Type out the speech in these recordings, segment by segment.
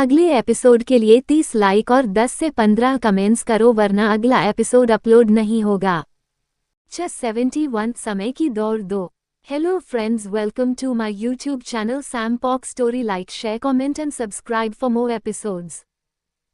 अगले एपिसोड के लिए 30 लाइक और 10 से 15 कमेंट्स करो वरना अगला एपिसोड अपलोड नहीं होगा। 71 समय की दौड़ दो। Hello friends, welcome to my YouTube channel Sam Pok story. Like, share, comment and subscribe for more episodes.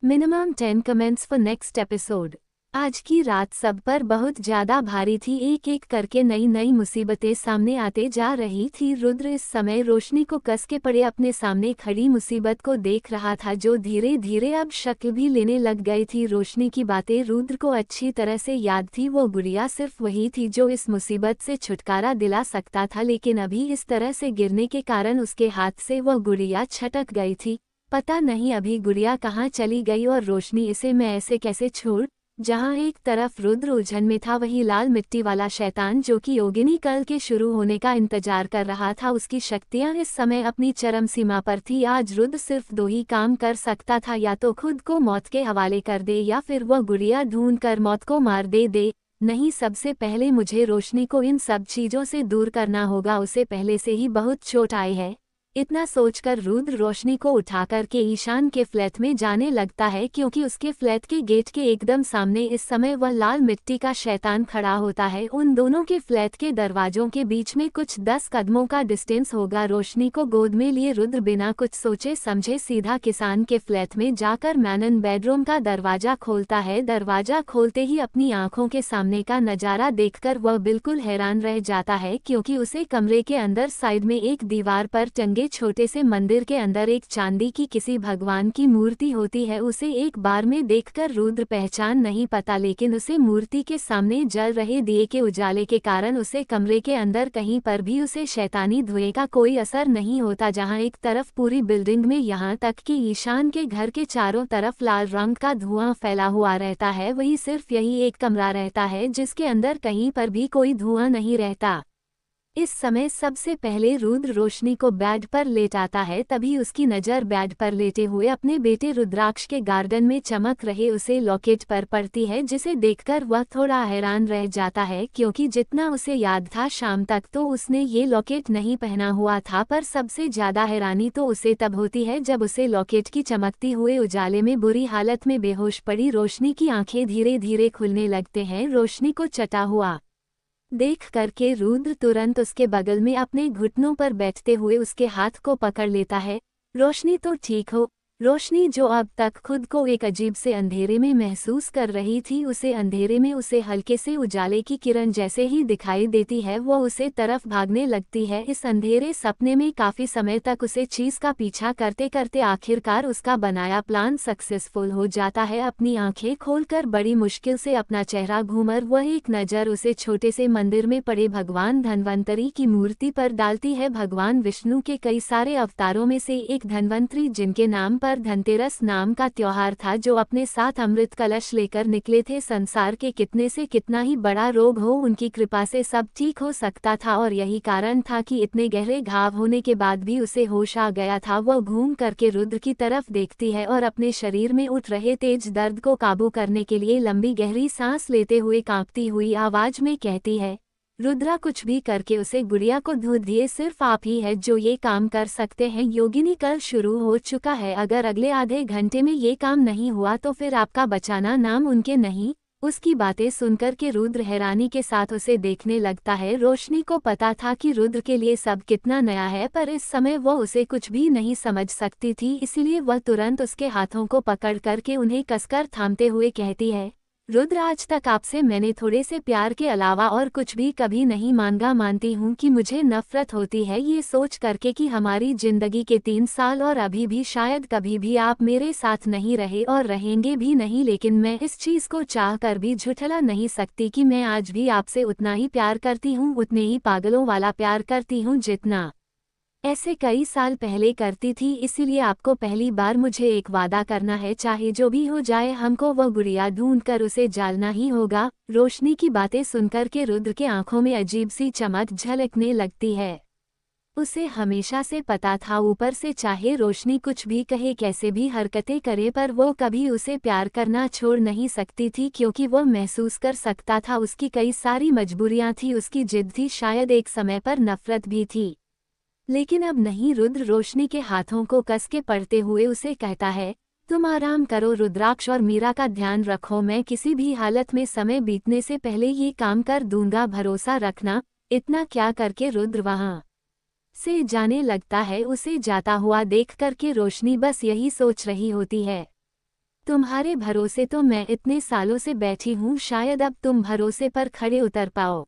Minimum 10 comments for next episode. आज की रात सब पर बहुत ज्यादा भारी थी। एक एक करके नई नई मुसीबतें सामने आते जा रही थी। रुद्र इस समय रोशनी को कस के पड़े अपने सामने खड़ी मुसीबत को देख रहा था, जो धीरे धीरे अब शक्ल भी लेने लग गई थी। रोशनी की बातें रुद्र को अच्छी तरह से याद थी। वो गुड़िया सिर्फ वही थी जो इस मुसीबत से छुटकारा दिला सकता था, लेकिन अभी इस तरह से गिरने के कारण उसके हाथ से वह गुड़िया छटक गई थी। पता नहीं अभी गुड़िया कहाँ चली गई और रोशनी इसे मैं ऐसे कैसे छोड़। जहां एक तरफ रुद्र उलझन में था, वही लाल मिट्टी वाला शैतान जो कि योगिनी कल के शुरू होने का इंतजार कर रहा था, उसकी शक्तियां इस समय अपनी चरम सीमा पर थी। आज रुद्र सिर्फ दो ही काम कर सकता था, या तो खुद को मौत के हवाले कर दे या फिर वह गुड़िया ढूंढ कर मौत को मार दे। नहीं, सबसे पहले मुझे रोशनी को इन सब चीजों से दूर करना होगा, उसे पहले से ही बहुत चोट आई है। इतना सोचकर रुद्र रोशनी को उठाकर के ईशान के फ्लैट में जाने लगता है, क्योंकि उसके फ्लैट के गेट के एकदम सामने इस समय वह लाल मिट्टी का शैतान खड़ा होता है। उन दोनों के फ्लैट के दरवाजों के बीच में कुछ 10 कदमों का डिस्टेंस होगा। रोशनी को गोद में लिए रुद्र बिना कुछ सोचे समझे सीधा किसान के फ्लैट में जाकर मैनन बेडरूम का दरवाजा खोलता है। दरवाजा खोलते ही अपनी आंखों के सामने का नजारा देखकर वह बिल्कुल हैरान रह जाता है, क्योंकि उसे कमरे के अंदर साइड में एक दीवार पर टंगे छोटे से मंदिर के अंदर एक चांदी की किसी भगवान की मूर्ति होती है। उसे एक बार में देखकर रुद्र पहचान नहीं पाता, लेकिन उसे मूर्ति के सामने जल रहे दिए के उजाले के कारण उसे कमरे के अंदर कहीं पर भी उसे शैतानी धुएं का कोई असर नहीं होता। जहां एक तरफ पूरी बिल्डिंग में यहाँ तक कि ईशान के घर के चारों तरफ लाल रंग का धुआं फैला हुआ रहता है, वही सिर्फ यही एक कमरा रहता है जिसके अंदर कहीं पर भी कोई धुआं नहीं रहता। इस समय सबसे पहले रुद्र रोशनी को बेड पर लेटाता है, तभी उसकी नज़र बेड पर लेटे हुए अपने बेटे रुद्राक्ष के गार्डन में चमक रहे उसे लॉकेट पर पड़ती है, जिसे देखकर वह थोड़ा हैरान रह जाता है, क्योंकि जितना उसे याद था शाम तक तो उसने ये लॉकेट नहीं पहना हुआ था। पर सबसे ज्यादा हैरानी तो उसे तब होती है जब उसे लॉकेट की चमकती हुए उजाले में बुरी हालत में बेहोश पड़ी रोशनी की आंखें धीरे धीरे खुलने लगते हैं। रोशनी को चटा हुआ देख करके रुद्र तुरंत उसके बगल में अपने घुटनों पर बैठते हुए उसके हाथ को पकड़ लेता है। रोशनी तो ठीक हो। रोशनी जो अब तक खुद को एक अजीब से अंधेरे में महसूस कर रही थी, उसे अंधेरे में उसे हल्के से उजाले की किरण जैसे ही दिखाई देती है, वो उसे तरफ भागने लगती है। इस अंधेरे सपने में काफी समय तक उसे चीज का पीछा करते करते आखिरकार उसका बनाया प्लान सक्सेसफुल हो जाता है। अपनी आंखें खोलकर बड़ी मुश्किल से अपना चेहरा घूमर वह एक नज़र उसे छोटे से मंदिर में पड़े भगवान धन्वंतरी की मूर्ति पर डालती है। भगवान विष्णु के कई सारे अवतारों में से एक धन्वंतरी, जिनके नाम पर धनतेरस नाम का त्योहार था, जो अपने साथ अमृत कलश लेकर निकले थे। संसार के कितने से कितना ही बड़ा रोग हो, उनकी कृपा से सब ठीक हो सकता था, और यही कारण था कि इतने गहरे घाव होने के बाद भी उसे होश आ गया था। वह घूम करके रुद्र की तरफ देखती है और अपने शरीर में उठ रहे तेज दर्द को काबू करने के लिए लंबी गहरी सांस लेते हुए कांपती हुई आवाज में कहती है, रुद्रा कुछ भी करके उसे गुड़िया को दूध दिए, सिर्फ आप ही है जो ये काम कर सकते हैं। योगिनी कल शुरू हो चुका है, अगर अगले आधे घंटे में ये काम नहीं हुआ तो फिर आपका बचाना नामुमकिन नहीं। उसकी बातें सुनकर के रुद्र हैरानी के साथ उसे देखने लगता है। रोशनी को पता था कि रुद्र के लिए सब कितना नया है, पर इस समय वह उसे कुछ भी नहीं समझ सकती थी, इसीलिए वह तुरंत उसके हाथों को पकड़ करके उन्हें कसकर थामते हुए कहती है, रुद्र आज तक आपसे मैंने थोड़े से प्यार के अलावा और कुछ भी कभी नहीं मांगा। मानती हूँ कि मुझे नफरत होती है ये सोच करके कि हमारी जिंदगी के 3 साल और अभी भी शायद कभी भी आप मेरे साथ नहीं रहे और रहेंगे भी नहीं, लेकिन मैं इस चीज को चाह कर भी झुठला नहीं सकती कि मैं आज भी आपसे उतना ही प्यार करती हूँ, उतने ही पागलों वाला प्यार करती हूँ जितना ऐसे कई साल पहले करती थी। इसीलिए आपको पहली बार मुझे एक वादा करना है, चाहे जो भी हो जाए हमको वह गुड़िया ढूंढ कर उसे जालना ही होगा। रोशनी की बातें सुनकर के रुद्र के आंखों में अजीब सी चमक झलकने लगती है। उसे हमेशा से पता था, ऊपर से चाहे रोशनी कुछ भी कहे, कैसे भी हरकतें करे, पर वो कभी उसे प्यार करना छोड़ नहीं सकती थी, क्योंकि वो महसूस कर सकता था उसकी कई सारी मजबूरियां थी, उसकी जिद थी, शायद एक समय पर नफरत भी थी। लेकिन अब नहीं। रुद्र रोशनी के हाथों को कस के पड़ते हुए उसे कहता है, तुम आराम करो रुद्राक्ष और मीरा का ध्यान रखो, मैं किसी भी हालत में समय बीतने से पहले ये काम कर दूंगा, भरोसा रखना। इतना क्या करके रुद्र वहां से जाने लगता है। उसे जाता हुआ देख करके रोशनी बस यही सोच रही होती है, तुम्हारे भरोसे तो मैं इतने सालों से बैठी हूँ, शायद अब तुम भरोसे पर खड़े उतर पाओ।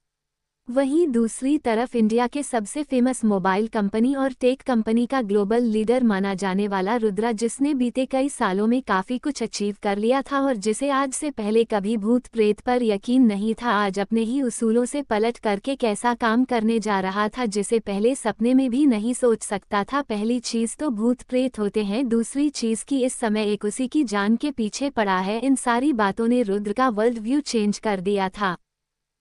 वहीं दूसरी तरफ इंडिया के सबसे फेमस मोबाइल कंपनी और टेक कंपनी का ग्लोबल लीडर माना जाने वाला रुद्रा, जिसने बीते कई सालों में काफी कुछ अचीव कर लिया था और जिसे आज से पहले कभी भूत प्रेत पर यकीन नहीं था, आज अपने ही उसूलों से पलट करके कैसा काम करने जा रहा था जिसे पहले सपने में भी नहीं सोच सकता था। पहली चीज तो भूत प्रेत होते हैं, दूसरी चीज की इस समय एक उसी की जान के पीछे पड़ा है। इन सारी बातों ने रुद्र का वर्ल्ड व्यू चेंज कर दिया था।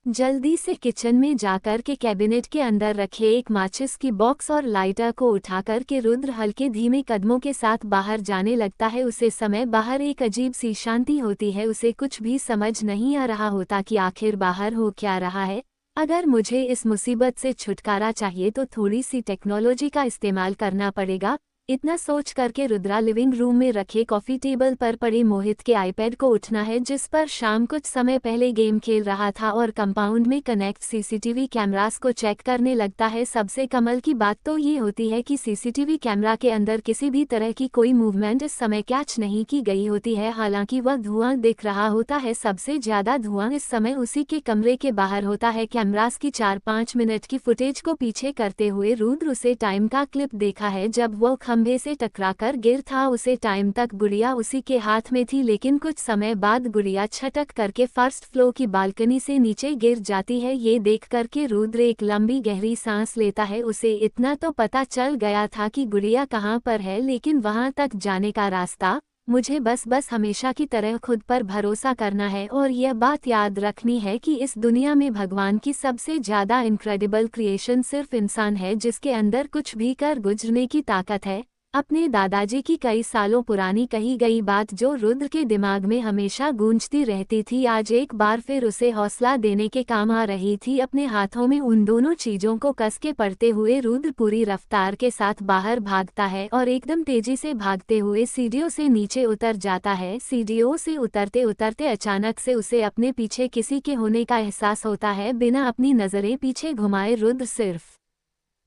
जल्दी से किचन में जाकर के कैबिनेट के अंदर रखे एक माचिस की बॉक्स और लाइटर को उठाकर के रुद्र हल्के धीमे कदमों के साथ बाहर जाने लगता है। उसे समय बाहर एक अजीब सी शांति होती है, उसे कुछ भी समझ नहीं आ रहा होता कि आखिर बाहर हो क्या रहा है। अगर मुझे इस मुसीबत से छुटकारा चाहिए तो थोड़ी सी टेक्नोलॉजी का इस्तेमाल करना पड़ेगा। इतना सोच करके रुद्रा लिविंग रूम में रखे कॉफी टेबल पर पड़े मोहित के आईपैड को उठना है, जिस पर शाम कुछ समय पहले गेम खेल रहा था, और कंपाउंड में कनेक्ट सीसीटीवी कैमरास को चेक करने लगता है। सबसे कमाल की बात तो ये होती है कि सीसीटीवी कैमरा के अंदर किसी भी तरह की कोई मूवमेंट इस समय कैच नहीं की गई होती है, हालांकि वह धुआं दिख रहा होता है। सबसे ज्यादा धुआं इस समय उसी के कमरे के बाहर होता है। कैमरास की 4-5 मिनट की फुटेज को पीछे करते हुए रुद्र उसे टाइम का क्लिप देखा है जब वो खंभे से टकराकर गिर था। उसे टाइम तक गुड़िया उसी के हाथ में थी, लेकिन कुछ समय बाद गुड़िया छटक करके फर्स्ट फ्लोर की बालकनी से नीचे गिर जाती है। ये देख करके रुद्र एक लंबी गहरी सांस लेता है। उसे इतना तो पता चल गया था कि गुड़िया कहाँ पर है, लेकिन वहां तक जाने का रास्ता, मुझे बस हमेशा की तरह खुद पर भरोसा करना है और यह बात याद रखनी है कि इस दुनिया में भगवान की सबसे ज्यादा इनक्रेडिबल क्रिएशन सिर्फ इंसान है, जिसके अंदर कुछ भी कर गुजरने की ताकत है। अपने दादाजी की कई सालों पुरानी कही गई बात जो रुद्र के दिमाग में हमेशा गूंजती रहती थी, आज एक बार फिर उसे हौसला देने के काम आ रही थी। अपने हाथों में उन दोनों चीजों को कस के पड़ते हुए रुद्र पूरी रफ्तार के साथ बाहर भागता है और एकदम तेजी से भागते हुए सीढ़ियों से नीचे उतर जाता है। सीढ़ियों से उतरते उतरते अचानक से उसे अपने पीछे किसी के होने का एहसास होता है। बिना अपनी नजरें पीछे घुमाए रुद्र सिर्फ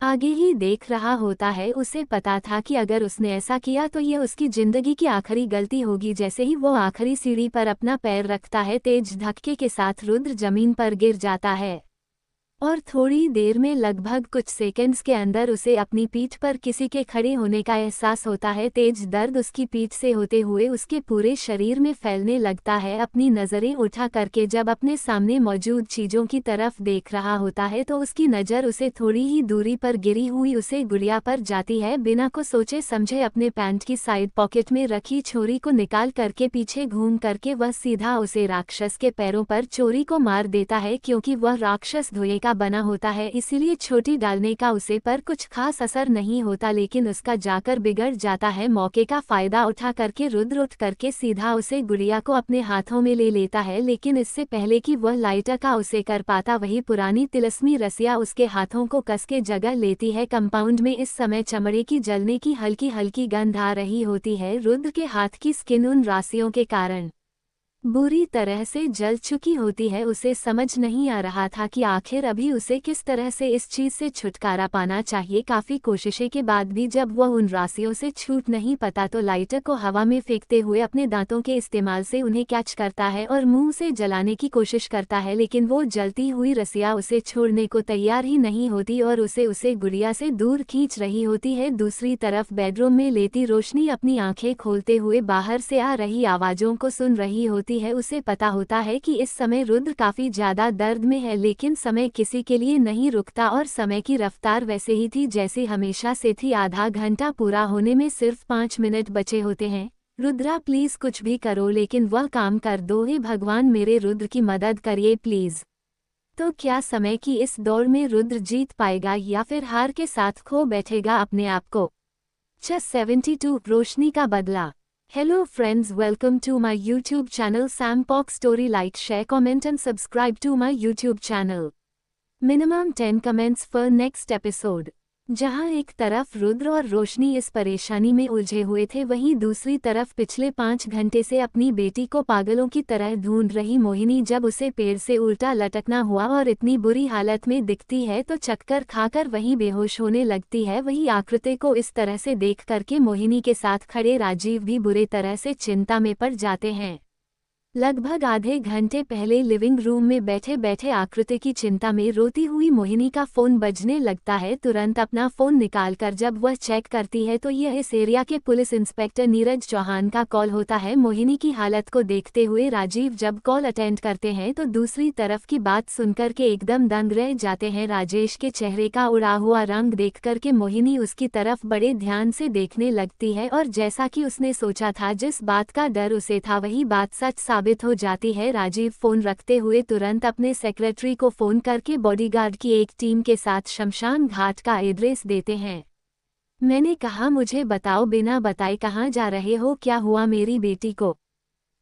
आगे ही देख रहा होता है। उसे पता था कि अगर उसने ऐसा किया तो यह उसकी जिंदगी की आखिरी गलती होगी। जैसे ही वो आखिरी सीढ़ी पर अपना पैर रखता है, तेज धक्के के साथ रुद्र जमीन पर गिर जाता है और थोड़ी देर में, लगभग कुछ सेकंड्स के अंदर, उसे अपनी पीठ पर किसी के खड़े होने का एहसास होता है। तेज दर्द उसकी पीठ से होते हुए उसके पूरे शरीर में फैलने लगता है। अपनी नज़रें उठा करके जब अपने सामने मौजूद चीज़ों की तरफ देख रहा होता है तो उसकी नज़र उसे थोड़ी ही दूरी पर गिरी हुई उसे गुड़िया पर जाती है। बिना को सोचे समझे अपने पैंट की साइड पॉकेट में रखी छुरी को निकाल करके पीछे घूम करके वह सीधा उसे राक्षस के पैरों पर छुरी को मार देता है। क्योंकि वह राक्षस धुएं का बना होता है, इसीलिए छोटी डालने का उसे पर कुछ खास असर नहीं होता, लेकिन उसका जाकर बिगड़ जाता है। मौके का फायदा उठा करके रुद्र उठ करके सीधा उसे गुड़िया को अपने हाथों में ले लेता है, लेकिन इससे पहले कि वह लाइटर का उसे कर पाता, वही पुरानी तिलस्मी रस्सियां उसके हाथों को कस के जगह लेती है। कंपाउंड में इस समय चमड़े की जलने की हल्की हल्की गंध आ रही होती है। रुद्र के हाथ की स्किन उन राशियों के कारण बुरी तरह से जल चुकी होती है। उसे समझ नहीं आ रहा था कि आखिर अभी उसे किस तरह से इस चीज से छुटकारा पाना चाहिए। काफी कोशिशें के बाद भी जब वह उन राशियों से छूट नहीं पाता तो लाइटर को हवा में फेंकते हुए अपने दांतों के इस्तेमाल से उन्हें कैच करता है और मुंह से जलाने की कोशिश करता है, लेकिन वो जलती हुई रस्सियां उसे छोड़ने को तैयार ही नहीं होती और उसे गुड़िया से दूर खींच रही होती है। दूसरी तरफ बेडरूम में लेटी रोशनी अपनी आंखें खोलते हुए बाहर से आ रही आवाजों को सुन रही होती है। उसे पता होता है कि इस समय रुद्र काफी ज्यादा दर्द में है, लेकिन समय किसी के लिए नहीं रुकता और समय की रफ्तार वैसे ही थी जैसे हमेशा से थी। आधा घंटा पूरा होने में सिर्फ 5 मिनट बचे होते हैं। रुद्रा प्लीज कुछ भी करो, लेकिन वह काम कर दो। हे भगवान, मेरे रुद्र की मदद करिए प्लीज। तो क्या समय की इस दौड़ में रुद्र जीत पाएगा या फिर हार के साथ खो बैठेगा अपने आप को? चेस 72 रोशनी का बदला। Hello friends, welcome to my YouTube channel Sam Pock Story. Like, share, comment and subscribe to my YouTube channel. Minimum 10 comments for next episode. जहां एक तरफ रुद्र और रोशनी इस परेशानी में उलझे हुए थे, वहीं दूसरी तरफ पिछले 5 घंटे से अपनी बेटी को पागलों की तरह ढूंढ रही मोहिनी जब उसे पेड़ से उल्टा लटकना हुआ और इतनी बुरी हालत में दिखती है तो चक्कर खाकर वहीं बेहोश होने लगती है। वहीं आकृति को इस तरह से देख करके मोहिनी के साथ खड़े राजीव भी बुरे तरह से चिंता में पड़ जाते हैं। लगभग आधे घंटे पहले लिविंग रूम में बैठे बैठे आकृति की चिंता में रोती हुई मोहिनी का फोन बजने लगता है। तुरंत अपना फोन निकालकर जब वह चेक करती है तो यह इस एरिया के पुलिस इंस्पेक्टर नीरज चौहान का कॉल होता है। मोहिनी की हालत को देखते हुए राजीव जब कॉल अटेंड करते हैं तो दूसरी तरफ की बात सुनकर के एकदम दंग रह जाते हैं। राजेश के चेहरे का उड़ा हुआ रंग देख करके मोहिनी उसकी तरफ बड़े ध्यान से देखने लगती है और जैसा कि उसने सोचा था, जिस बात का डर उसे था, वही बात सच साबित हो जाती है। राजीव फोन रखते हुए तुरंत अपने सेक्रेटरी को फोन करके बॉडीगार्ड की एक टीम के साथ शमशान घाट का एड्रेस देते हैं। मैंने कहा, मुझे बताओ, बिना बताए कहाँ जा रहे हो, क्या हुआ मेरी बेटी को?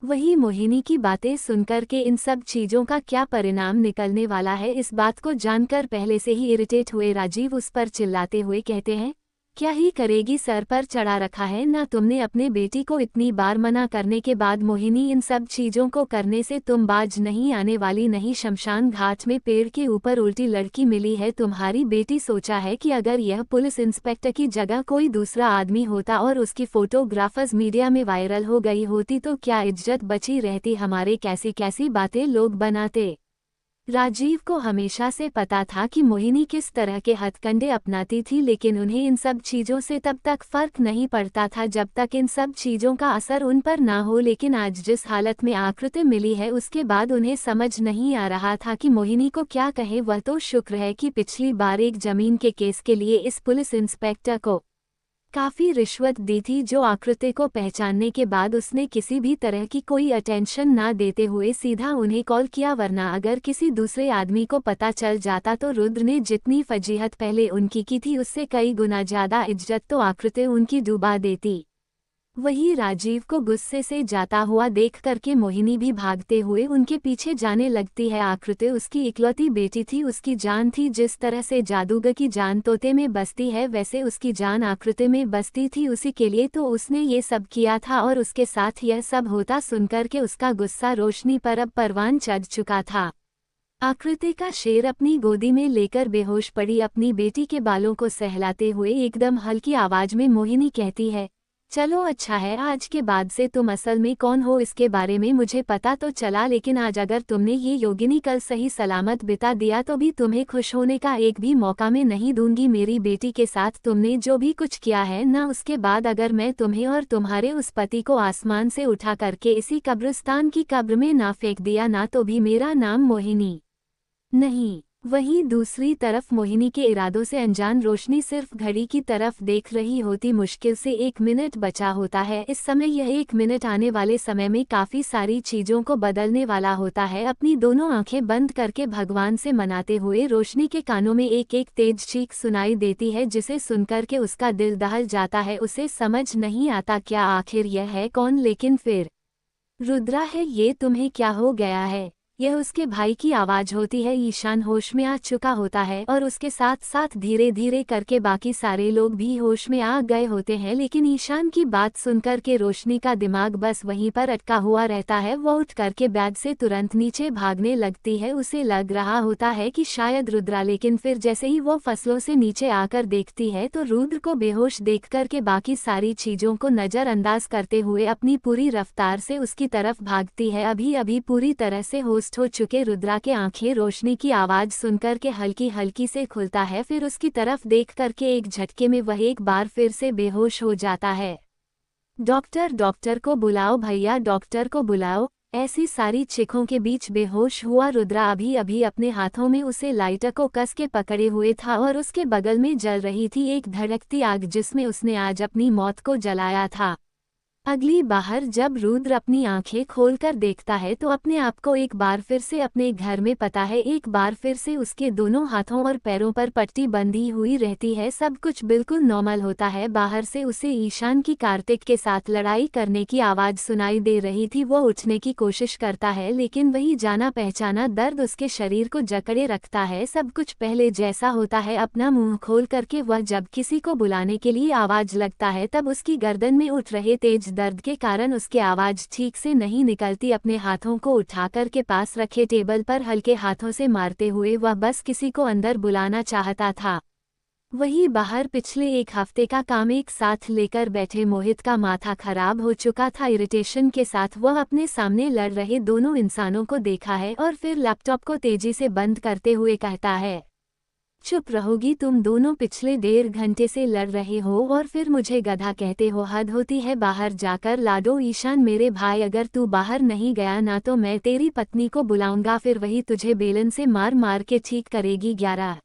वही मोहिनी की बातें सुनकर के इन सब चीजों का क्या परिणाम निकलने वाला है, इस बात को जानकर पहले से ही इरिटेट हुए राजीव उस पर चिल्लाते हुए कहते हैं, क्या ही करेगी, सर पर चढ़ा रखा है ना तुमने अपने बेटी को। इतनी बार मना करने के बाद मोहिनी, इन सब चीजों को करने से तुम बाज नहीं आने वाली। नहीं, शमशान घाट में पेड़ के ऊपर उल्टी लड़की मिली है तुम्हारी बेटी। सोचा है कि अगर यह पुलिस इंस्पेक्टर की जगह कोई दूसरा आदमी होता और उसकी फोटोग्राफर्स मीडिया में वायरल हो गई होती तो क्या इज्जत बची रहती हमारे? कैसी कैसी बातें लोग बनाते। राजीव को हमेशा से पता था कि मोहिनी किस तरह के हथकंडे अपनाती थी, लेकिन उन्हें इन सब चीज़ों से तब तक फर्क नहीं पड़ता था जब तक इन सब चीज़ों का असर उन पर ना हो। लेकिन आज जिस हालत में आकृति मिली है उसके बाद उन्हें समझ नहीं आ रहा था कि मोहिनी को क्या कहे। वह तो शुक्र है कि पिछली बार एक जमीन के केस के लिए इस पुलिस इंस्पेक्टर को काफ़ी रिश्वत दी थी, जो आकृति को पहचानने के बाद उसने किसी भी तरह की कोई अटेंशन ना देते हुए सीधा उन्हें कॉल किया, वरना अगर किसी दूसरे आदमी को पता चल जाता तो रुद्र ने जितनी फजीहत पहले उनकी की थी उससे कई गुना ज़्यादा इज्जत तो आकृति उनकी डुबा देती। वही राजीव को गुस्से से जाता हुआ देख करके मोहिनी भी भागते हुए उनके पीछे जाने लगती है। आकृति उसकी इकलौती बेटी थी, उसकी जान थी। जिस तरह से जादूगर की जान तोते में बसती है वैसे उसकी जान आकृति में बसती थी। उसी के लिए तो उसने ये सब किया था और उसके साथ यह सब होता सुनकर के उसका गुस्सा रोशनी पर अब परवान चढ़ चुका था। आकृति का शेर अपनी गोदी में लेकर बेहोश पड़ी अपनी बेटी के बालों को सहलाते हुए एकदम हल्की आवाज में मोहिनी कहती है, चलो अच्छा है, आज के बाद से तुम असल में कौन हो इसके बारे में मुझे पता तो चला, लेकिन आज अगर तुमने ये योगिनी कल सही सलामत बिता दिया तो भी तुम्हें खुश होने का एक भी मौका मैं नहीं दूंगी। मेरी बेटी के साथ तुमने जो भी कुछ किया है ना, उसके बाद अगर मैं तुम्हें और तुम्हारे उस पति को आसमान से उठा करके इसी कब्रिस्तान की कब्र में ना फेंक दिया ना, तो भी मेरा नाम मोहिनी नहीं। वहीं दूसरी तरफ मोहिनी के इरादों से अनजान रोशनी सिर्फ घड़ी की तरफ देख रही होती। मुश्किल से 1 मिनट बचा होता है। इस समय यह 1 मिनट आने वाले समय में काफ़ी सारी चीज़ों को बदलने वाला होता है। अपनी दोनों आंखें बंद करके भगवान से मनाते हुए रोशनी के कानों में एक एक तेज चीख सुनाई देती है, जिसे सुनकर के उसका दिल दहल जाता है। उसे समझ नहीं आता क्या आखिर यह है कौन, लेकिन फिर रुद्रा है ये, तुम्हें क्या हो गया है? यह उसके भाई की आवाज़ होती है। ईशान होश में आ चुका होता है और उसके साथ साथ धीरे धीरे करके बाकी सारे लोग भी होश में आ गए होते हैं, लेकिन ईशान की बात सुनकर के रोशनी का दिमाग बस वहीं पर अटका हुआ रहता है। वह उठ करके बैग से तुरंत नीचे भागने लगती है। उसे लग रहा होता है कि शायद रुद्रा, लेकिन फिर जैसे ही वो फसलों से नीचे आकर देखती है तो रुद्र को बेहोश देख करके बाकी सारी चीज़ों को नज़रअंदाज करते हुए अपनी पूरी रफ्तार से उसकी तरफ भागती है। अभी अभी पूरी तरह से होश हो चुके रुद्रा के आंखें रोशनी की आवाज सुनकर के हल्की हल्की से खुलता है, फिर उसकी तरफ देख करके एक झटके में वह एक बार फिर से बेहोश हो जाता है। डॉक्टर, डॉक्टर को बुलाओ भैया, डॉक्टर को बुलाओ। ऐसी सारी चीखों के बीच बेहोश हुआ रुद्रा अभी अभी अपने हाथों में उसे लाइटर को कस के पकड़े हुए था और उसके बगल में जल रही थी एक धड़कती आग, जिसमें उसने आज अपनी मौत को जलाया था। अगली बार जब रुद्र अपनी आंखें खोलकर देखता है तो अपने आप को एक बार फिर से अपने घर में पता है, एक बार फिर से उसके दोनों हाथों और पैरों पर पट्टी बंधी हुई रहती है। सब कुछ बिल्कुल नॉर्मल होता है। बाहर से उसे ईशान की कार्तिक के साथ लड़ाई करने की आवाज सुनाई दे रही थी। वो उठने की कोशिश करता है लेकिन वही जाना पहचाना दर्द उसके शरीर को जकड़े रखता है। सब कुछ पहले जैसा होता है। अपना मुंह खोल करके वह जब किसी को बुलाने के लिए आवाज लगता है तब उसकी गर्दन में उठ रहे तेज दर्द के कारण उसकी आवाज ठीक से नहीं निकलती। अपने हाथों को उठाकर के पास रखे टेबल पर हल्के हाथों से मारते हुए वह बस किसी को अंदर बुलाना चाहता था। वहीं बाहर पिछले एक हफ्ते का काम एक साथ लेकर बैठे मोहित का माथा खराब हो चुका था। इरिटेशन के साथ वह अपने सामने लड़ रहे दोनों इंसानों को देखा है और फिर लैपटॉप को तेजी से बंद करते हुए कहता है, चुप रहोगी तुम दोनों? पिछले 1.5 घंटे से लड़ रहे हो और फिर मुझे गधा कहते हो? हद होती है। बाहर जाकर लाडो। ईशान मेरे भाई, अगर तू बाहर नहीं गया ना तो मैं तेरी पत्नी को बुलाऊंगा, फिर वही तुझे बेलन से मार मार के ठीक करेगी। 11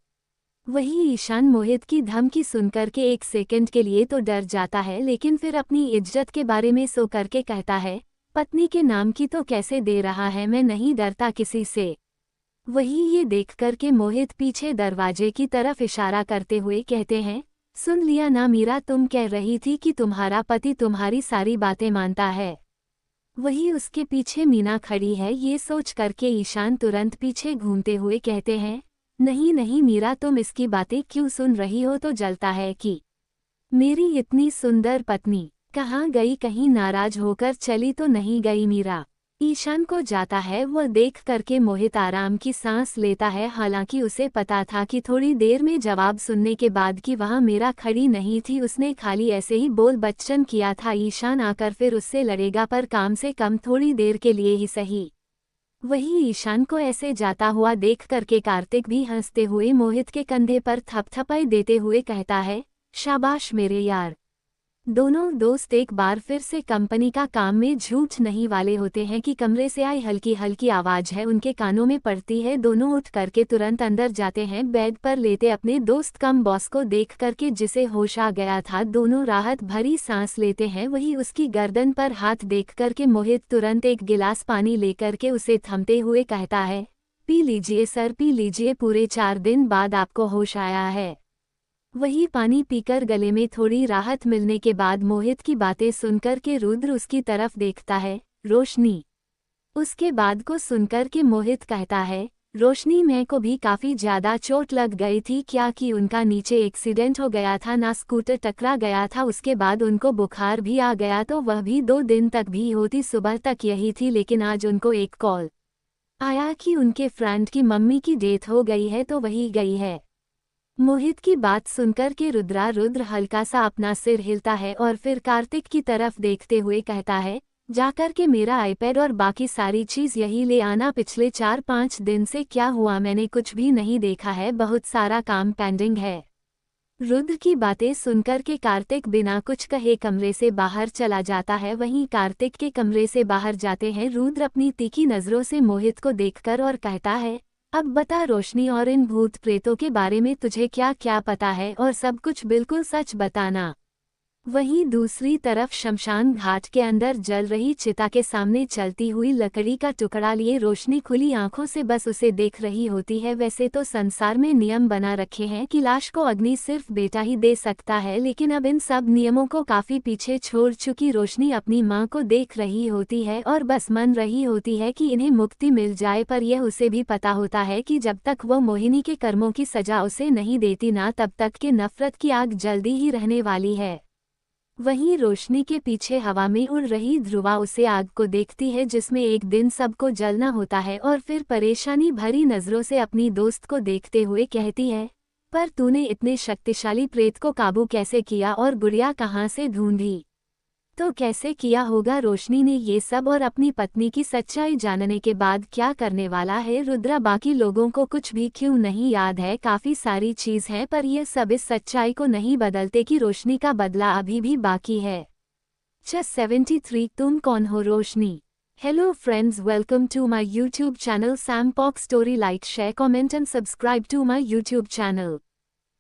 वही ईशान मोहित की धमकी सुनकर के एक सेकंड के लिए तो डर जाता है लेकिन फिर अपनी इज्जत के बारे में सो करके कहता है, पत्नी के नाम की तो कैसे दे रहा है, मैं नहीं डरता किसी से। वही ये देख कर के मोहित पीछे दरवाजे की तरफ इशारा करते हुए कहते हैं, सुन लिया ना मीरा, तुम कह रही थी कि तुम्हारा पति तुम्हारी सारी बातें मानता है। वही उसके पीछे मीना खड़ी है। ये सोच करके ईशान तुरंत पीछे घूमते हुए कहते हैं, नहीं नहीं मीरा, तुम इसकी बातें क्यों सुन रही हो? तो जलता है कि मेरी इतनी सुंदर पत्नी कहाँ गई? कहीं नाराज होकर चली तो नहीं गई मीरा? ईशान को जाता है। वह देख करके मोहित आराम की सांस लेता है। हालांकि उसे पता था कि थोड़ी देर में जवाब सुनने के बाद कि वहाँ मीरा खड़ी नहीं थी, उसने खाली ऐसे ही बोल बच्चन किया था। ईशान आकर फिर उससे लड़ेगा, पर काम से कम थोड़ी देर के लिए ही सही। वही ईशान को ऐसे जाता हुआ देख करके कार्तिक भी हंसते हुए मोहित के कंधे पर थपथपाई देते हुए कहता है, शाबाश मेरे यार। दोनों दोस्त एक बार फिर से कंपनी का काम में झूठ नहीं वाले होते हैं कि कमरे से आई हल्की हल्की आवाज है उनके कानों में पड़ती है। दोनों उठ करके तुरंत अंदर जाते हैं। बेड पर लेटे अपने दोस्त कम बॉस को देख करके जिसे होश आ गया था, दोनों राहत भरी सांस लेते हैं। वही उसकी गर्दन पर हाथ देख करके मोहित तुरंत एक गिलास पानी लेकर के उसे थमते हुए कहता है, पी लीजिए सर, पी लीजिए, पूरे 4 दिन बाद आपको होश आया है। वही पानी पीकर गले में थोड़ी राहत मिलने के बाद मोहित की बातें सुनकर के रुद्र उसकी तरफ देखता है, रोशनी। उसके बाद को सुनकर के मोहित कहता है, रोशनी, मैं को भी काफी ज्यादा चोट लग गई थी क्या? कि उनका नीचे एक्सीडेंट हो गया था ना, स्कूटर टकरा गया था, उसके बाद उनको बुखार भी आ गया, तो वह भी 2 दिन तक भी होती, सुबह तक यही थी। लेकिन आज उनको एक कॉल आया कि उनके फ्रेंड की मम्मी की डेथ हो गई है, तो वही गई है। मोहित की बात सुनकर के रुद्र हल्का सा अपना सिर हिलता है और फिर कार्तिक की तरफ देखते हुए कहता है, जाकर के मेरा आईपैड और बाकी सारी चीज यही ले आना। पिछले 4-5 दिन से क्या हुआ, मैंने कुछ भी नहीं देखा है, बहुत सारा काम पेंडिंग है। रुद्र की बातें सुनकर के कार्तिक बिना कुछ कहे कमरे से बाहर चला जाता है। वहीं कार्तिक के कमरे से बाहर जाते हैं रुद्र अपनी तीखी नजरों से मोहित को देखकर और कहता है, अब बता रोशनी, और इन भूत प्रेतों के बारे में तुझे क्या क्या पता है, और सब कुछ बिल्कुल सच बताना। वहीं दूसरी तरफ शमशान घाट के अंदर जल रही चिता के सामने चलती हुई लकड़ी का टुकड़ा लिए रोशनी खुली आंखों से बस उसे देख रही होती है। वैसे तो संसार में नियम बना रखे हैं कि लाश को अग्नि सिर्फ बेटा ही दे सकता है, लेकिन अब इन सब नियमों को काफी पीछे छोड़ चुकी रोशनी अपनी माँ को देख रही होती है और बस मन रही होती है कि इन्हें मुक्ति मिल जाए। पर यह उसे भी पता होता है कि जब तक वह मोहिनी के कर्मों की सजा उसे नहीं देती ना, तब तक के नफरत की आग जल्दी ही रहने वाली है। वहीं रोशनी के पीछे हवा में उड़ रही ध्रुवा उसे आग को देखती है जिसमें एक दिन सबको जलना होता है, और फिर परेशानी भरी नजरों से अपनी दोस्त को देखते हुए कहती है, पर तूने इतने शक्तिशाली प्रेत को काबू कैसे किया, और गुड़िया कहाँ से ढूंढी? तो कैसे किया होगा रोशनी ने ये सब, और अपनी पत्नी की सच्चाई जानने के बाद क्या करने वाला है रुद्रा? बाकी लोगों को कुछ भी क्यों नहीं याद है, काफी सारी चीज है, पर यह सब इस सच्चाई को नहीं बदलते कि रोशनी का बदला अभी भी बाकी है। 73 तुम कौन हो Roshni? Hello friends, welcome to my YouTube channel Sam Pok story. Like, share, comment and subscribe to my YouTube channel.